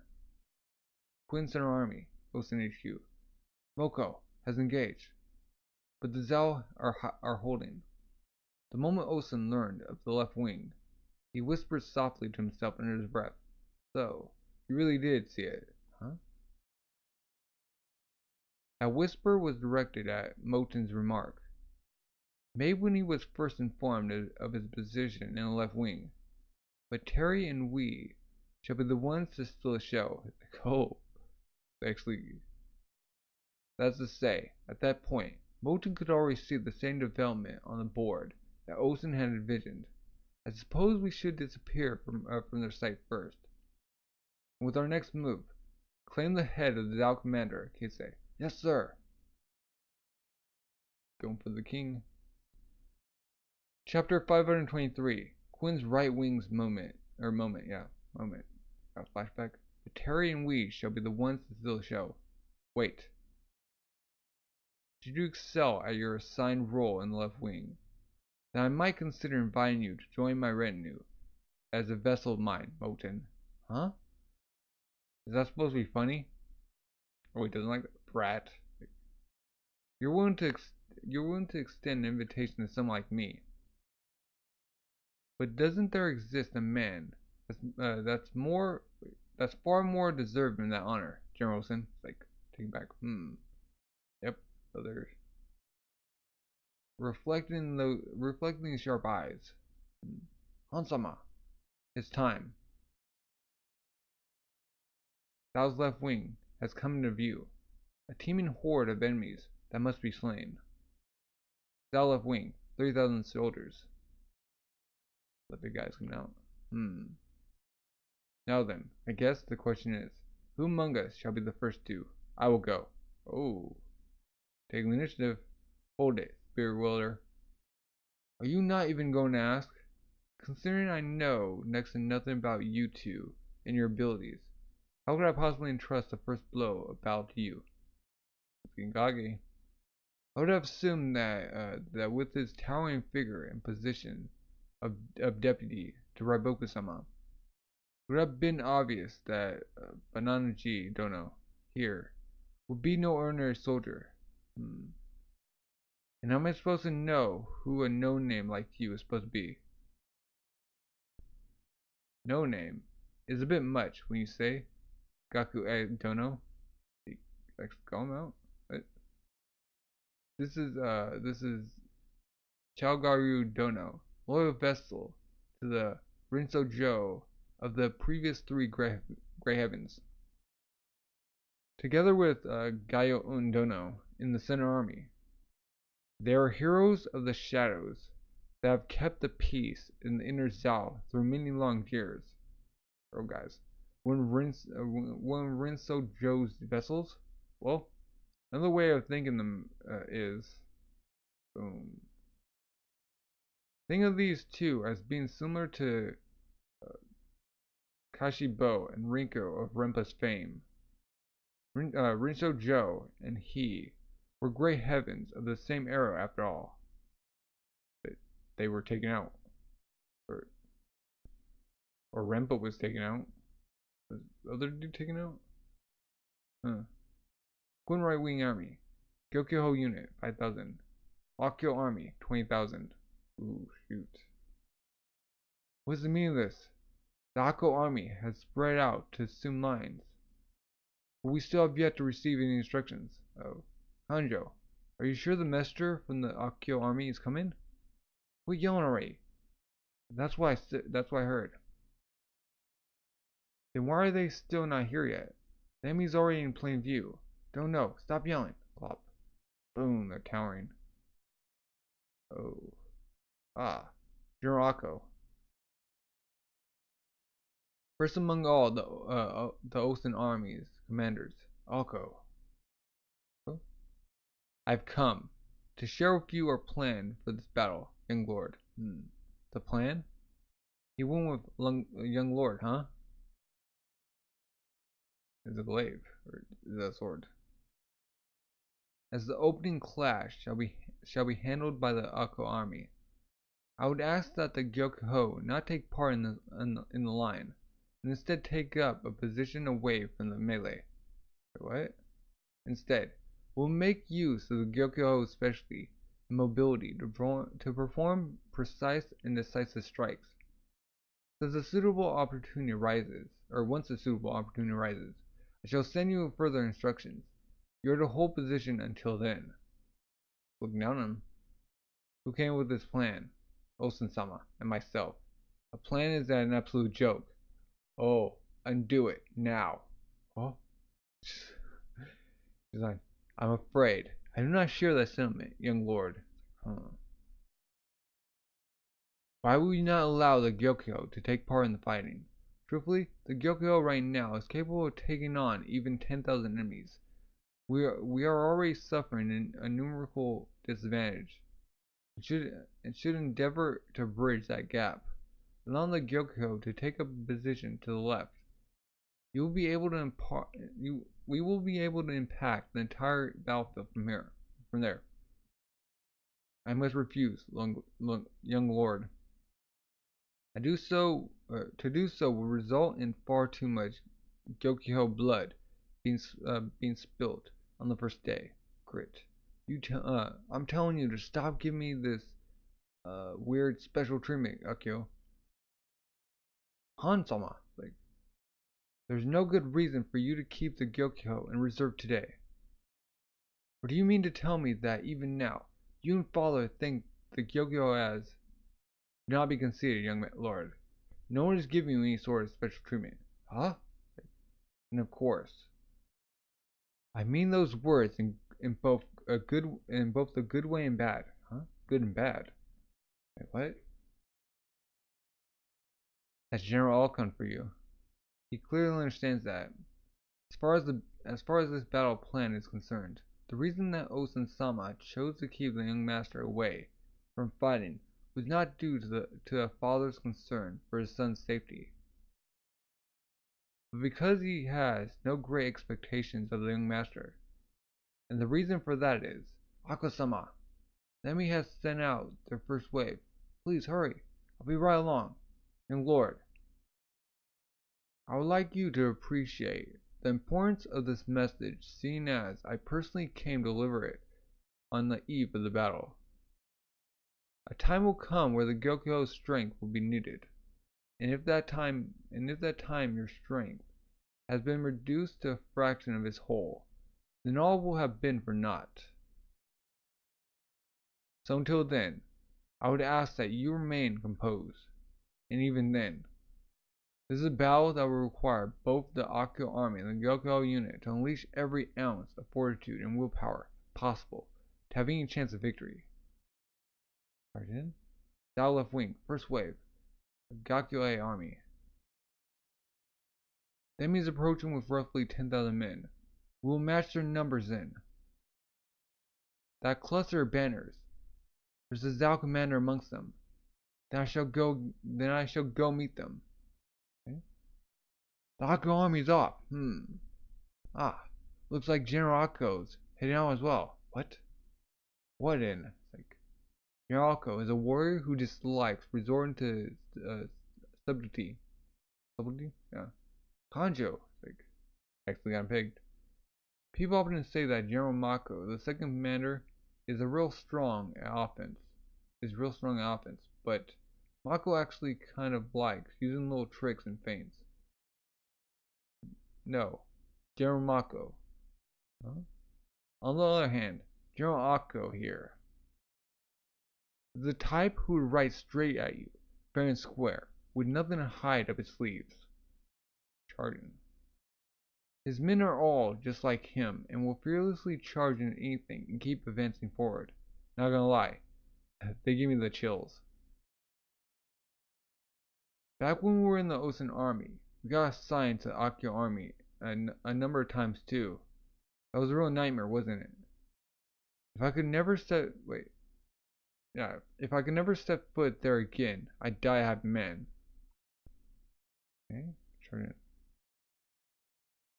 Quinn Center Army, Ousen HQ. Moko has engaged, but the Zhao are holding. The moment Ousen learned of the left wing, he whispered softly to himself under his breath. So, you really did see it, huh? That whisper was directed at Moten's remark, made when he was first informed of his position in the left wing. But Terry and we shall be the ones to steal the show. Oh, actually, that's to say, at that point, Moten could already see the same development on the board that Ousen had envisioned. I suppose we should disappear from their sight first. And with our next move, claim the head of the Zhao commander, Kinsei. Yes, sir. Going for the king. Chapter 523, Quinn's right wing's moment. Flashback. But Terry and we shall be the ones to steal the show. Wait. Should you excel at your assigned role in the left wing, then I might consider inviting you to join my retinue as a vessel of mine, Moten. Huh? Is that supposed to be funny? Oh, he doesn't like that. Brat. You're willing to extend an invitation to someone like me. But doesn't there exist a man that's far more deserving of that honor, General Ousen? Like, taking back. Yep. Other. Reflecting the sharp eyes. Hansama. It's time. Zhao's left wing has come into view. A teeming horde of enemies that must be slain. Zhao left wing, 30,000 soldiers. The big guy's coming out. Now then, I guess the question is, who among us shall be the first to? I will go. Oh. Taking the initiative. Hold it, Spirit Wielder. Are you not even going to ask? Considering I know next to nothing about you two and your abilities, how could I possibly entrust the first blow of battle to you? It's getting cocky. I would have assumed that with his towering figure and position of deputy to Ryouyou-sama, it would have been obvious that Bananji Dono here would be no ordinary soldier. And how am I supposed to know who a no-name like you is supposed to be? No-name is a bit much when you say Gaku Dono. Like, call him out. What? This is Chagaru Dono, loyal vessel to the Rinso Zhou of the previous three Grey Heavens. Together with Gyou Dono in the Center Army, they are heroes of the shadows that have kept the peace in the inner Zhao through many long years. Oh guys, when Rinso Zhou's vessels, well, another way of thinking them is, boom. Think of these two as being similar to Kashibo and Rinko of Renpa's fame. Rinso Zhou and he were great heavens of the same era after all. They were taken out. Or Renpa was taken out. Was the other dude taken out? Quinn right wing army. Gyokyo unit, 5,000. Akyo army, 20,000. Ooh, shoot. What's the meaning of this? The Akko army has spread out to assume lines. But we still have yet to receive any instructions. Oh. Hanjo, are you sure the messenger from the Akyo army is coming? Quit yelling already. That's what I heard. Then why are they still not here yet? The enemy's already in plain view. Don't know. Stop yelling. Plop. Boom, they're cowering. Oh. Ah. General Akko. First among all the Ousen army's commanders, Akko. Oh. I've come to share with you our plan for this battle, young lord. The plan? You went with young lord, huh? Is it a glaive, or is that a sword? As the opening clash shall be handled by the Akko army, I would ask that the Gyokyo not take part in the line, and instead take up a position away from the melee. What? Instead, we'll make use of the Gyokyo's specialty and mobility to perform precise and decisive strikes. Once a suitable opportunity arises, I shall send you further instructions. You're to hold position until then. Looking down on him. Who came with this plan? Ousen-sama and myself. A plan is an absolute joke. Oh, undo it now. Oh. He's like, I'm afraid. I do not share that sentiment, young lord. Why would you not allow the Gyokyo to take part in the fighting? Truthfully, the Gyokyo right now is capable of taking on even 10,000 enemies. We are already suffering a numerical disadvantage. It should endeavor to bridge that gap. allow the Gyokyo to take up a position to the left. You will be able to we will be able to impact the entire battlefield from there. I must refuse, young lord. To do so will result in far too much Gyokyo blood being spilt on the first day. Grit. I'm telling you to stop giving me this weird special treatment, Akio. Han-sama, like, there's no good reason for you to keep the Gyokyo in reserve today. Or do you mean to tell me that even now, you and father think the Gyokyo as... Do not be conceited, young lord. No one is giving you any sort of special treatment. Huh? And of course, I mean those words in both the good way and bad. Huh? Good and bad. Wait, what? That's General Alcon for you. He clearly understands that. As far as this battle plan is concerned, the reason that Ousen-sama chose to keep the young master away from fighting was not due to a father's concern for his son's safety, but because he has no great expectations of the young master. And the reason for that is, Ako-sama, the enemy has sent out their first wave. Please hurry. I'll be right along. And Lord, I would like you to appreciate the importance of this message, seeing as I personally came to deliver it on the eve of the battle. A time will come where the Gyokyo's strength will be needed, and if that time your strength has been reduced to a fraction of its whole, then all will have been for naught. So until then, I would ask that you remain composed, and even then, this is a battle that will require both the Akio army and the Gyokyo unit to unleash every ounce of fortitude and willpower possible to have any chance of victory. Sergeant? Zhao left wing, first wave, the Gyokyo army. The enemy is approaching with roughly 10,000 men. We will match their numbers in. That cluster of banners. There's a Zhao commander amongst them. Then I shall go meet them. Okay. The Akio army's off. Looks like General Akko's heading out as well. What? What in? It's like, General Akko is a warrior who dislikes resorting to subtlety. Subtlety? Yeah. Kanjo. Like, actually got pegged. People often say that General Mako, the second commander, is real strong at offense, but Mako actually kind of likes using little tricks and feints. No, General Mako. Huh? On the other hand, General Akko here is the type who would ride straight at you, fair and square, with nothing to hide up his sleeves. Charging. His men are all just like him and will fearlessly charge into anything and keep advancing forward. Not gonna lie, they give me the chills. Back when we were in the Ousen army, we got assigned to the Akio army a number of times too. That was a real nightmare, wasn't it? If I could never step foot there again, I'd die a happy man. Okay,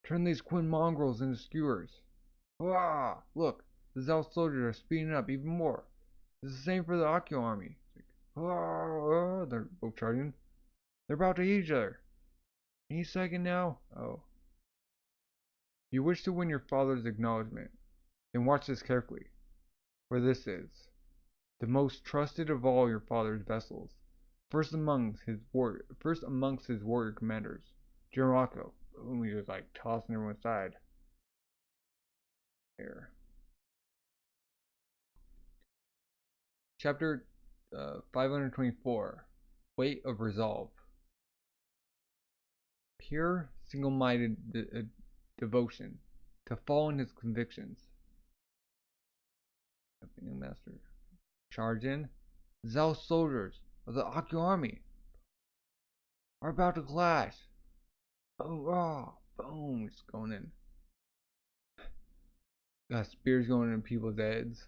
turn these Quinn mongrels into skewers. Ah, look, the Zhao soldiers are speeding up even more. It's the same for the Akio army. They're both charging. They're about to eat each other. Any second now? Oh. If you wish to win your father's acknowledgement, then watch this carefully. For this is the most trusted of all your father's vessels. First amongst his warrior commanders, General Akko. Boom, he was like tossing everyone aside. Here. Chapter 524. Weight of Resolve. Pure, single-minded devotion to following his convictions. Master. Charge in. Zhao soldiers of the Akio army are about to clash. Oh, boom, just going in. Got spears going in people's heads.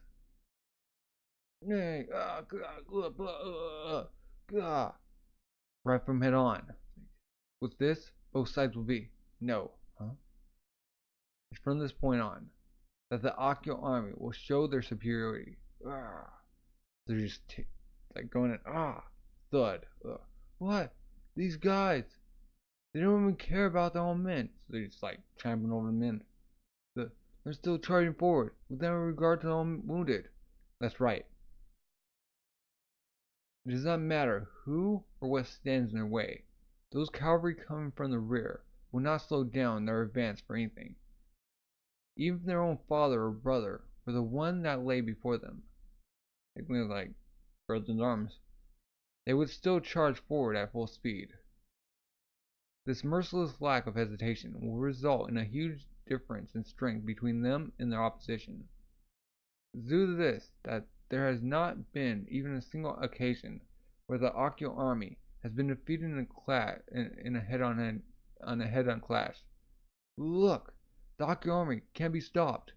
right from head on. With this, both sides will be, no, huh? It's from this point on that the Akio army will show their superiority. They're just like going in, thud. What? These guys, they don't even care about their own men. So they're just like trampling over the men. They're still charging forward without regard to their own wounded. That's right. It does not matter who or what stands in their way. Those cavalry coming from the rear will not slow down their advance for anything. Even if their own father or brother were the one that lay before them, like brothers in arms, they would still charge forward at full speed. This merciless lack of hesitation will result in a huge difference in strength between them and their opposition. Due to this, that there has not been even a single occasion where the Akio army has been defeated in a head-on clash. Look, the Akio army can't be stopped.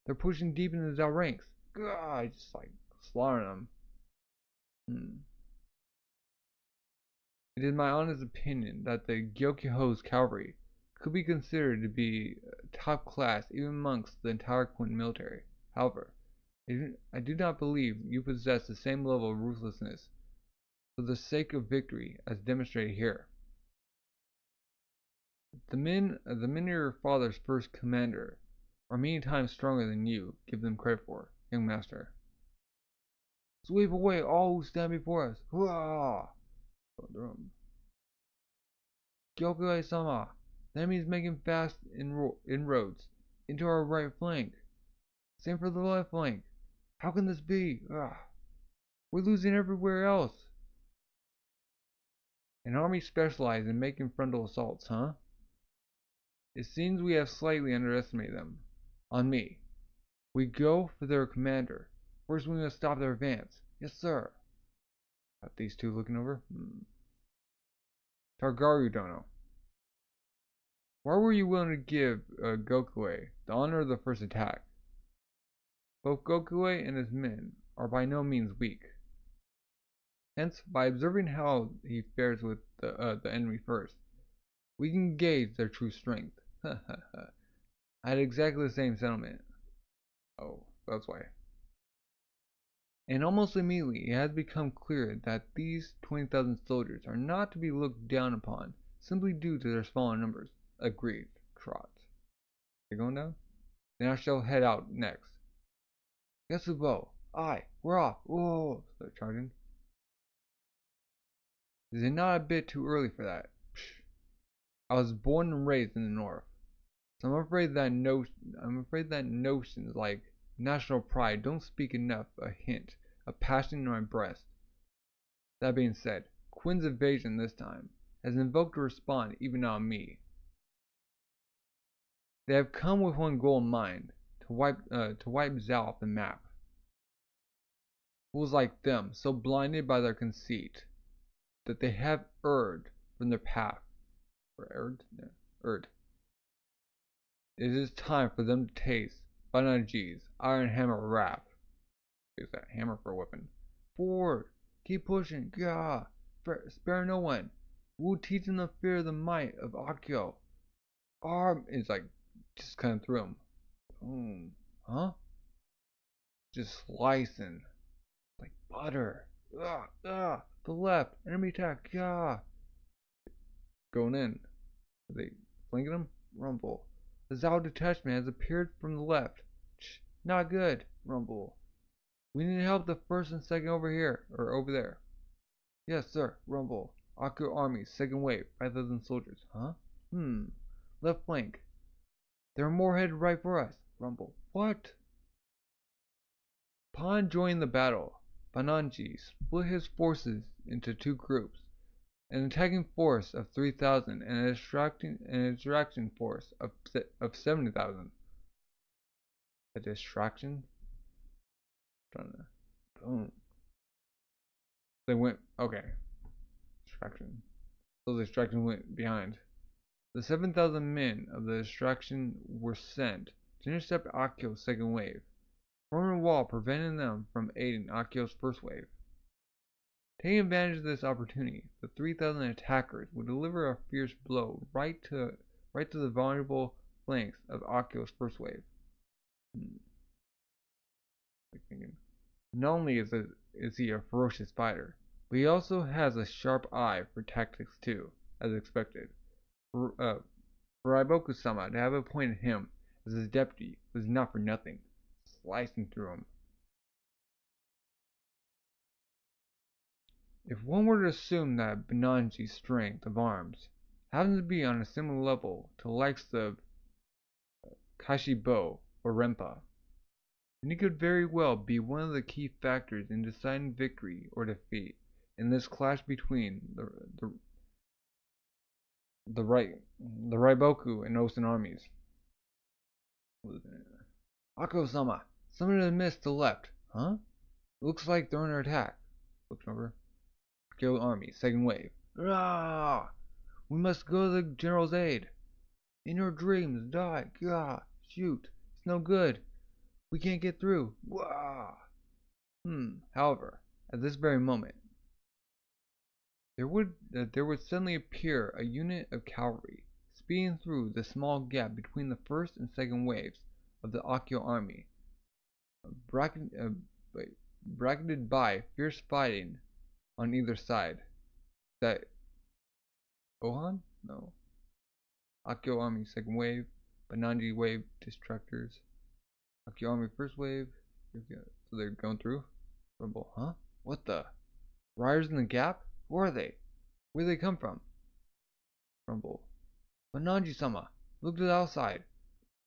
They're pushing deep into the Zhao ranks. Just like slaughtering them. It is my honest opinion that the Gyokyo's cavalry could be considered to be top class even amongst the entire Qin military. However, I do not believe you possess the same level of ruthlessness for the sake of victory as demonstrated here. The men of your father's first commander are many times stronger than you give them credit for, young master. Sweep away all who stand before us. Hurrah! Gyokyo-sama, the enemy is making fast inroads into our right flank. Same for the left flank. How can this be? We're losing everywhere else. An army specialized in making frontal assaults, huh? It seems we have slightly underestimated them. On me. We go for their commander. First we must stop their advance. Yes, sir. Got these two looking over. Targaru Dono. Why were you willing to give Gokue the honor of the first attack? Both Gokue and his men are by no means weak. Hence, by observing how he fares with the enemy first, we can gauge their true strength. I had exactly the same sentiment. Oh, that's why. And almost immediately it has become clear that these 20,000 soldiers are not to be looked down upon simply due to their smaller numbers. Agreed. Trot. You're going down? Then I shall head out next. Yasubo, we're off. Whoa, they're charging. Is it not a bit too early for that? Psh. I was born and raised in the north, so I'm afraid that notions like national pride don't speak enough a hint of passion in my breast. That being said, Quin's invasion this time has invoked a response even on me. They have come with one goal in mind, to wipe Zhao off the map. Fools like them, so blinded by their conceit, that they have erred from their path. Erred. It is time for them to taste Bananji's iron hammer wrath. Use that hammer for a weapon. Forward! Keep pushing! Gah! Spare no one! We'll teach them the fear of the might of Akio. Arm is like just cutting through him. Huh? Just slicing like butter. The left enemy attack. Going in. Are they flanking him? Rumble. The Zhao detachment has appeared from the left. Not good. Rumble. We need help the first and second over here, or over there. Yes, sir. Rumble. Akio army, second wave, 5,000 soldiers. Huh? Left flank. There are more headed right for us. Rumble. What? Upon joining the battle, Bananji split his forces into two groups. An attacking force of 3,000 and an extraction force of 70,000. A distraction? Boom. They went, okay. Distraction. So the distraction went behind. The 7,000 men of the distraction were sent to intercept Akio's second wave, forming a wall preventing them from aiding Akio's first wave. Taking advantage of this opportunity, the 3,000 attackers would deliver a fierce blow right to the vulnerable flanks of Akio's first wave. Not only is he a ferocious fighter, but he also has a sharp eye for tactics too, as expected. For Ryouyou-sama to have appointed him as his deputy was not for nothing, slicing through him. If one were to assume that Bananji's strength of arms happens to be on a similar level to the likes of Kashibo or Renpa, then he could very well be one of the key factors in deciding victory or defeat in this clash between the Ryoboku and Ousen armies. Akio-sama, someone in the mist to the left. Huh? Looks like they're under attack. Looks over. Gyou army, second wave. Rah! We must go to the general's aid. In your dreams, die. Gah! Shoot. It's no good. We can't get through. Wah! However, at this very moment, there would suddenly appear a unit of cavalry speeding through the small gap between the first and second waves of the Akio army, bracketed by fierce fighting on either side. That Gohan? No. Akio army second wave, Bananji wave destructors. Akio army first wave. So they're going through. Rumble, huh? What the? Riders in the gap? Who are they? Where do they come from? Rumble. Bananji-sama, look to the outside.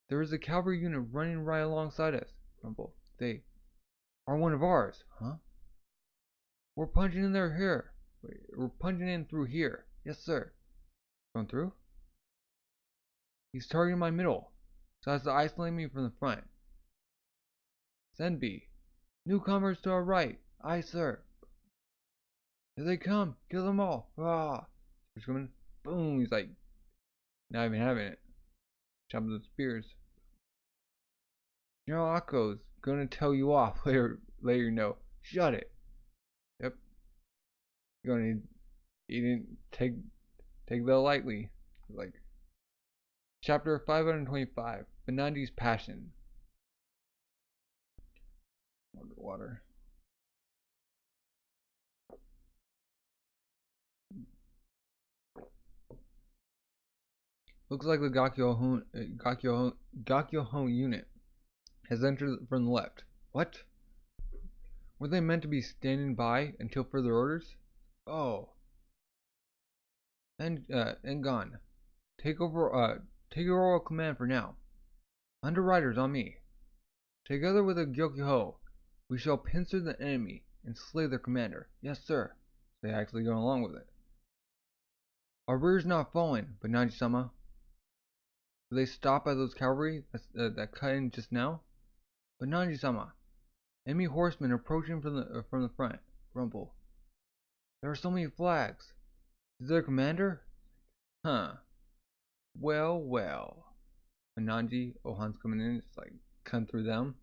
There is a cavalry unit running right alongside us. Rumble. They are one of ours, huh? We're punching in there here. Wait, we're punching in through here. Yes, sir. Going through? He's targeting my middle, so as to isolate me from the front. Senbi. Newcomers to our right. Aye, sir. Here they come. Kill them all. Ah. He's coming. Boom. He's like, not even having it. Chopping the spears. General Akko's gonna tell you off later. You know. Shut it. Yep. He didn't take that lightly. Like, chapter 525. Bananji's passion. Water. Looks like the Gakyohon unit has entered from the left. What? Were they meant to be standing by until further orders? Oh. And gone. Take your overall command for now. 100 riders on me. Together with the Gyokyo, we shall pincer the enemy and slay their commander. Yes, sir. They actually go along with it. Our rear's not falling, Bananji-sama. Do they stop at those cavalry that cut in just now? Bananji-sama. Enemy horsemen approaching from the front. Rumble. There are so many flags. Is there a commander? Huh. Well, well. Bananji, Ohan's coming in, it's like cutting through them.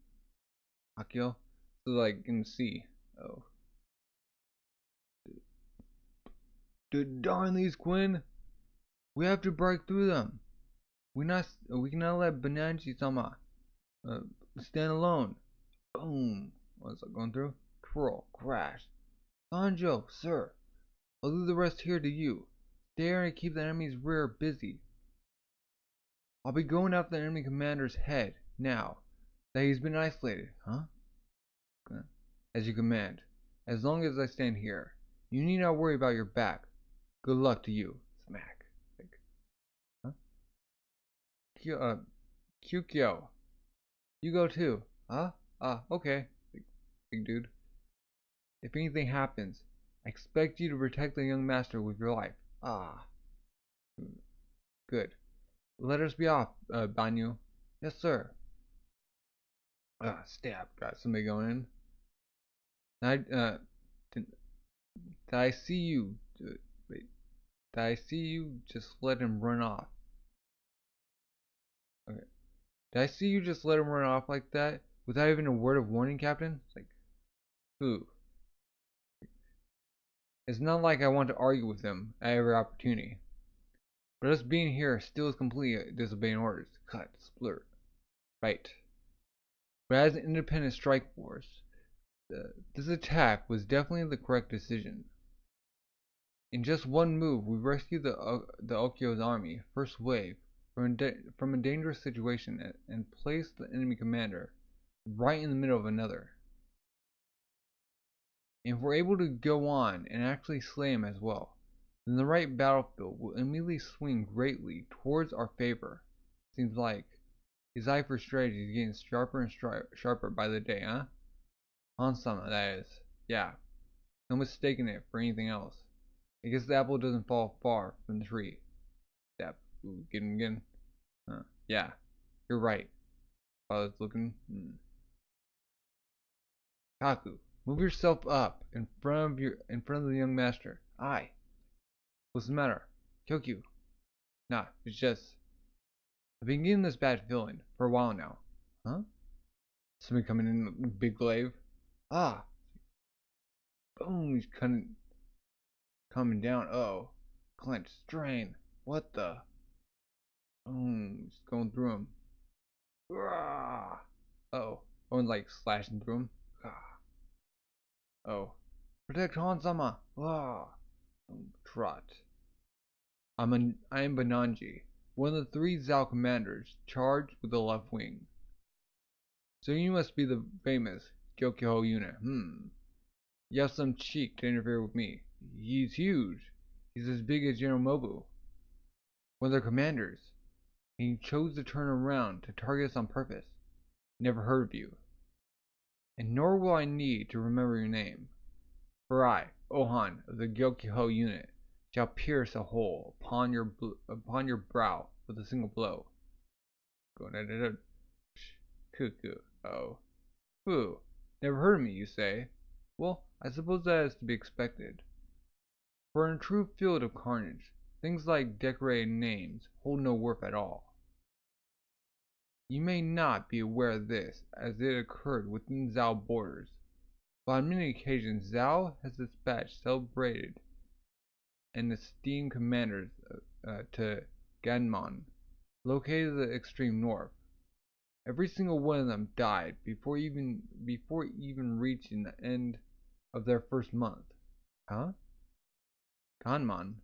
Akio. So like you can see. Oh. Darn these, Quinn. We have to break through them. We cannot let Bananji-sama stand alone. Boom. What's that going through? Twirl. Crash. Sanjo, sir. I'll leave the rest here to you. Stay here and keep the enemy's rear busy. I'll be going after the enemy commander's head now that he's been isolated, huh? As you command. As long as I stand here, you need not worry about your back. Good luck to you. Smack. Like, huh? Kyukyo. You go too. Huh? Okay. Big dude. If anything happens, I expect you to protect the young master with your life. Ah. Good. Let us be off, Banyu. Yes, sir. Stab. Got somebody going in. Did I see you? Wait. Did I see you just let him run off? Okay. Did I see you just let him run off like that without even a word of warning, Captain? It's like, who? It's not like I want to argue with him at every opportunity. But us being here still is completely disobeying orders. Cut, splurt. Right. But as an independent strike force, this attack was definitely the correct decision. In just one move, we rescued the Okyo's army, first wave, from a dangerous situation and placed the enemy commander right in the middle of another. And if we're able to go on and actually slay him as well, then the right battlefield will immediately swing greatly towards our favor. Seems like his eye for strategy is getting sharper and sharper by the day, huh? Hansama, that is. Yeah, no mistaking it for anything else. I guess the apple doesn't fall far from the tree. Step. Ooh, get him again. Yeah, you're right. Father's looking. Kaku, move yourself up in front of the young master. Aye. What's the matter? Kyokyu. Nah, it's just I've been getting this bad feeling for a while now. Huh? Somebody coming in a big glaive. Ah. Boom, he's coming down. Oh. Clench, strain. What the? Boom, he's going through him. Oh. Oh, and like slashing through him. Oh. Protect Hansama. Trot. I am Bananji, one of the 3 Zhao commanders charged with the left wing. So you must be the famous Gyokyo unit. You have some cheek to interfere with me. He's huge. He's as big as General Mobu, one of their commanders. And he chose to turn around to target us on purpose. Never heard of you. And nor will I need to remember your name. For I, Ohan of the Gyokyo unit, shall pierce a hole upon your brow with a single blow. Cuckoo. Oh. Who? Never heard of me, you say? Well, I suppose that is to be expected. For in a true field of carnage, things like decorated names hold no worth at all. You may not be aware of this, as it occurred within Zhao borders, but on many occasions Zhao has dispatched celebrated and esteemed commanders to Ganmon, located in the extreme north. Every single one of them died before even reaching the end of their first month. Huh? Ganmon?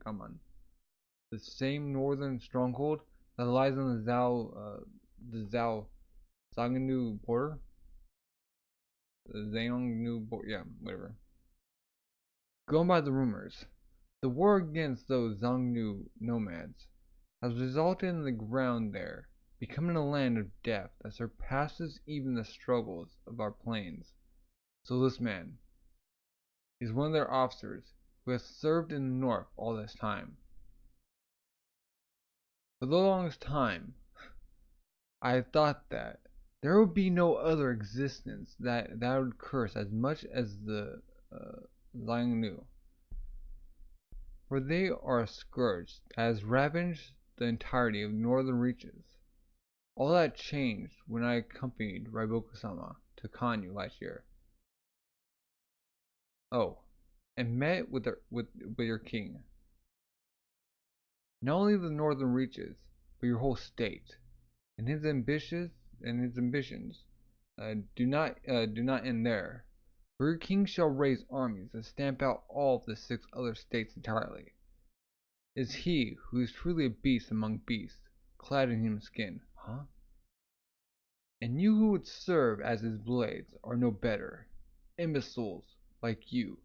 Ganmon. The same northern stronghold that lies on the Zhao Zhangnu border? The Zhangnu border, yeah, whatever. Going by the rumors, the war against those Zhangnu nomads has resulted in the ground there becoming a land of death that surpasses even the struggles of our plains. So this man is one of their officers who has served in the north all this time. For the longest time, I had thought that there would be no other existence that would curse as much as the Xiongnu, for they are a scourge that has ravaged the entirety of northern reaches. All that changed when I accompanied Ryouyou-sama to Kanyu last year. Oh, and met with your king. Not only the northern reaches, but your whole state, and his ambitions do not end there. For your king shall raise armies to stamp out all of the 6 other states entirely. It is he who is truly a beast among beasts, clad in human skin, huh? And you who would serve as his blades are no better, imbeciles like you,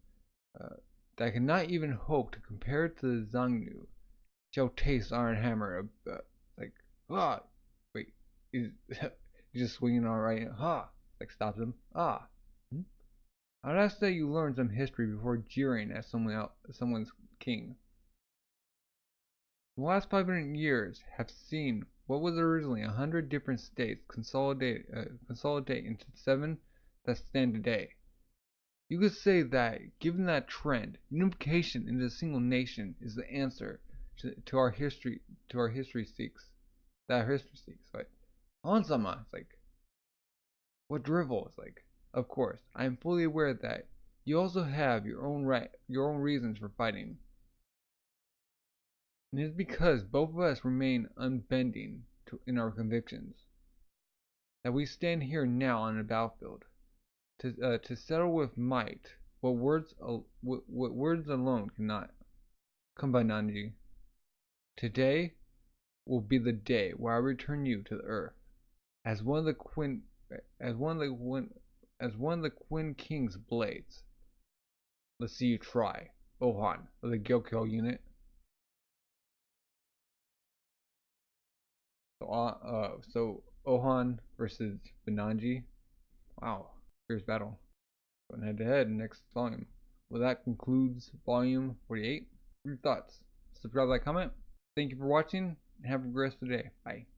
that cannot even hope to compare to the Xiongnu, shall taste Iron Hammer. Like, wait, he's just swinging on right, like stops him. I'd ask that you learn some history before jeering at someone's king. The last 500 years have seen what was originally 100 different states consolidate into 7 that stand today. You could say that, given that trend, unification into a single nation is the answer to our history seeks. Like, Hansama, it's like, what drivel? It's like, of course, I am fully aware that you also have your own reasons for fighting. And it is because both of us remain unbending in our convictions that we stand here now on the battlefield to settle with might what words alone cannot. Come, Bananji. Today will be the day where I return you to the earth as one of the Quinn King's blades. Let's see you try, Ohan of the Gyou unit. So Ohan versus Bananji. Wow, fierce battle. Going head to head next volume. Well, that concludes volume 48. Your thoughts? Subscribe, like, comment. Thank you for watching, and have a great rest of the day. Bye.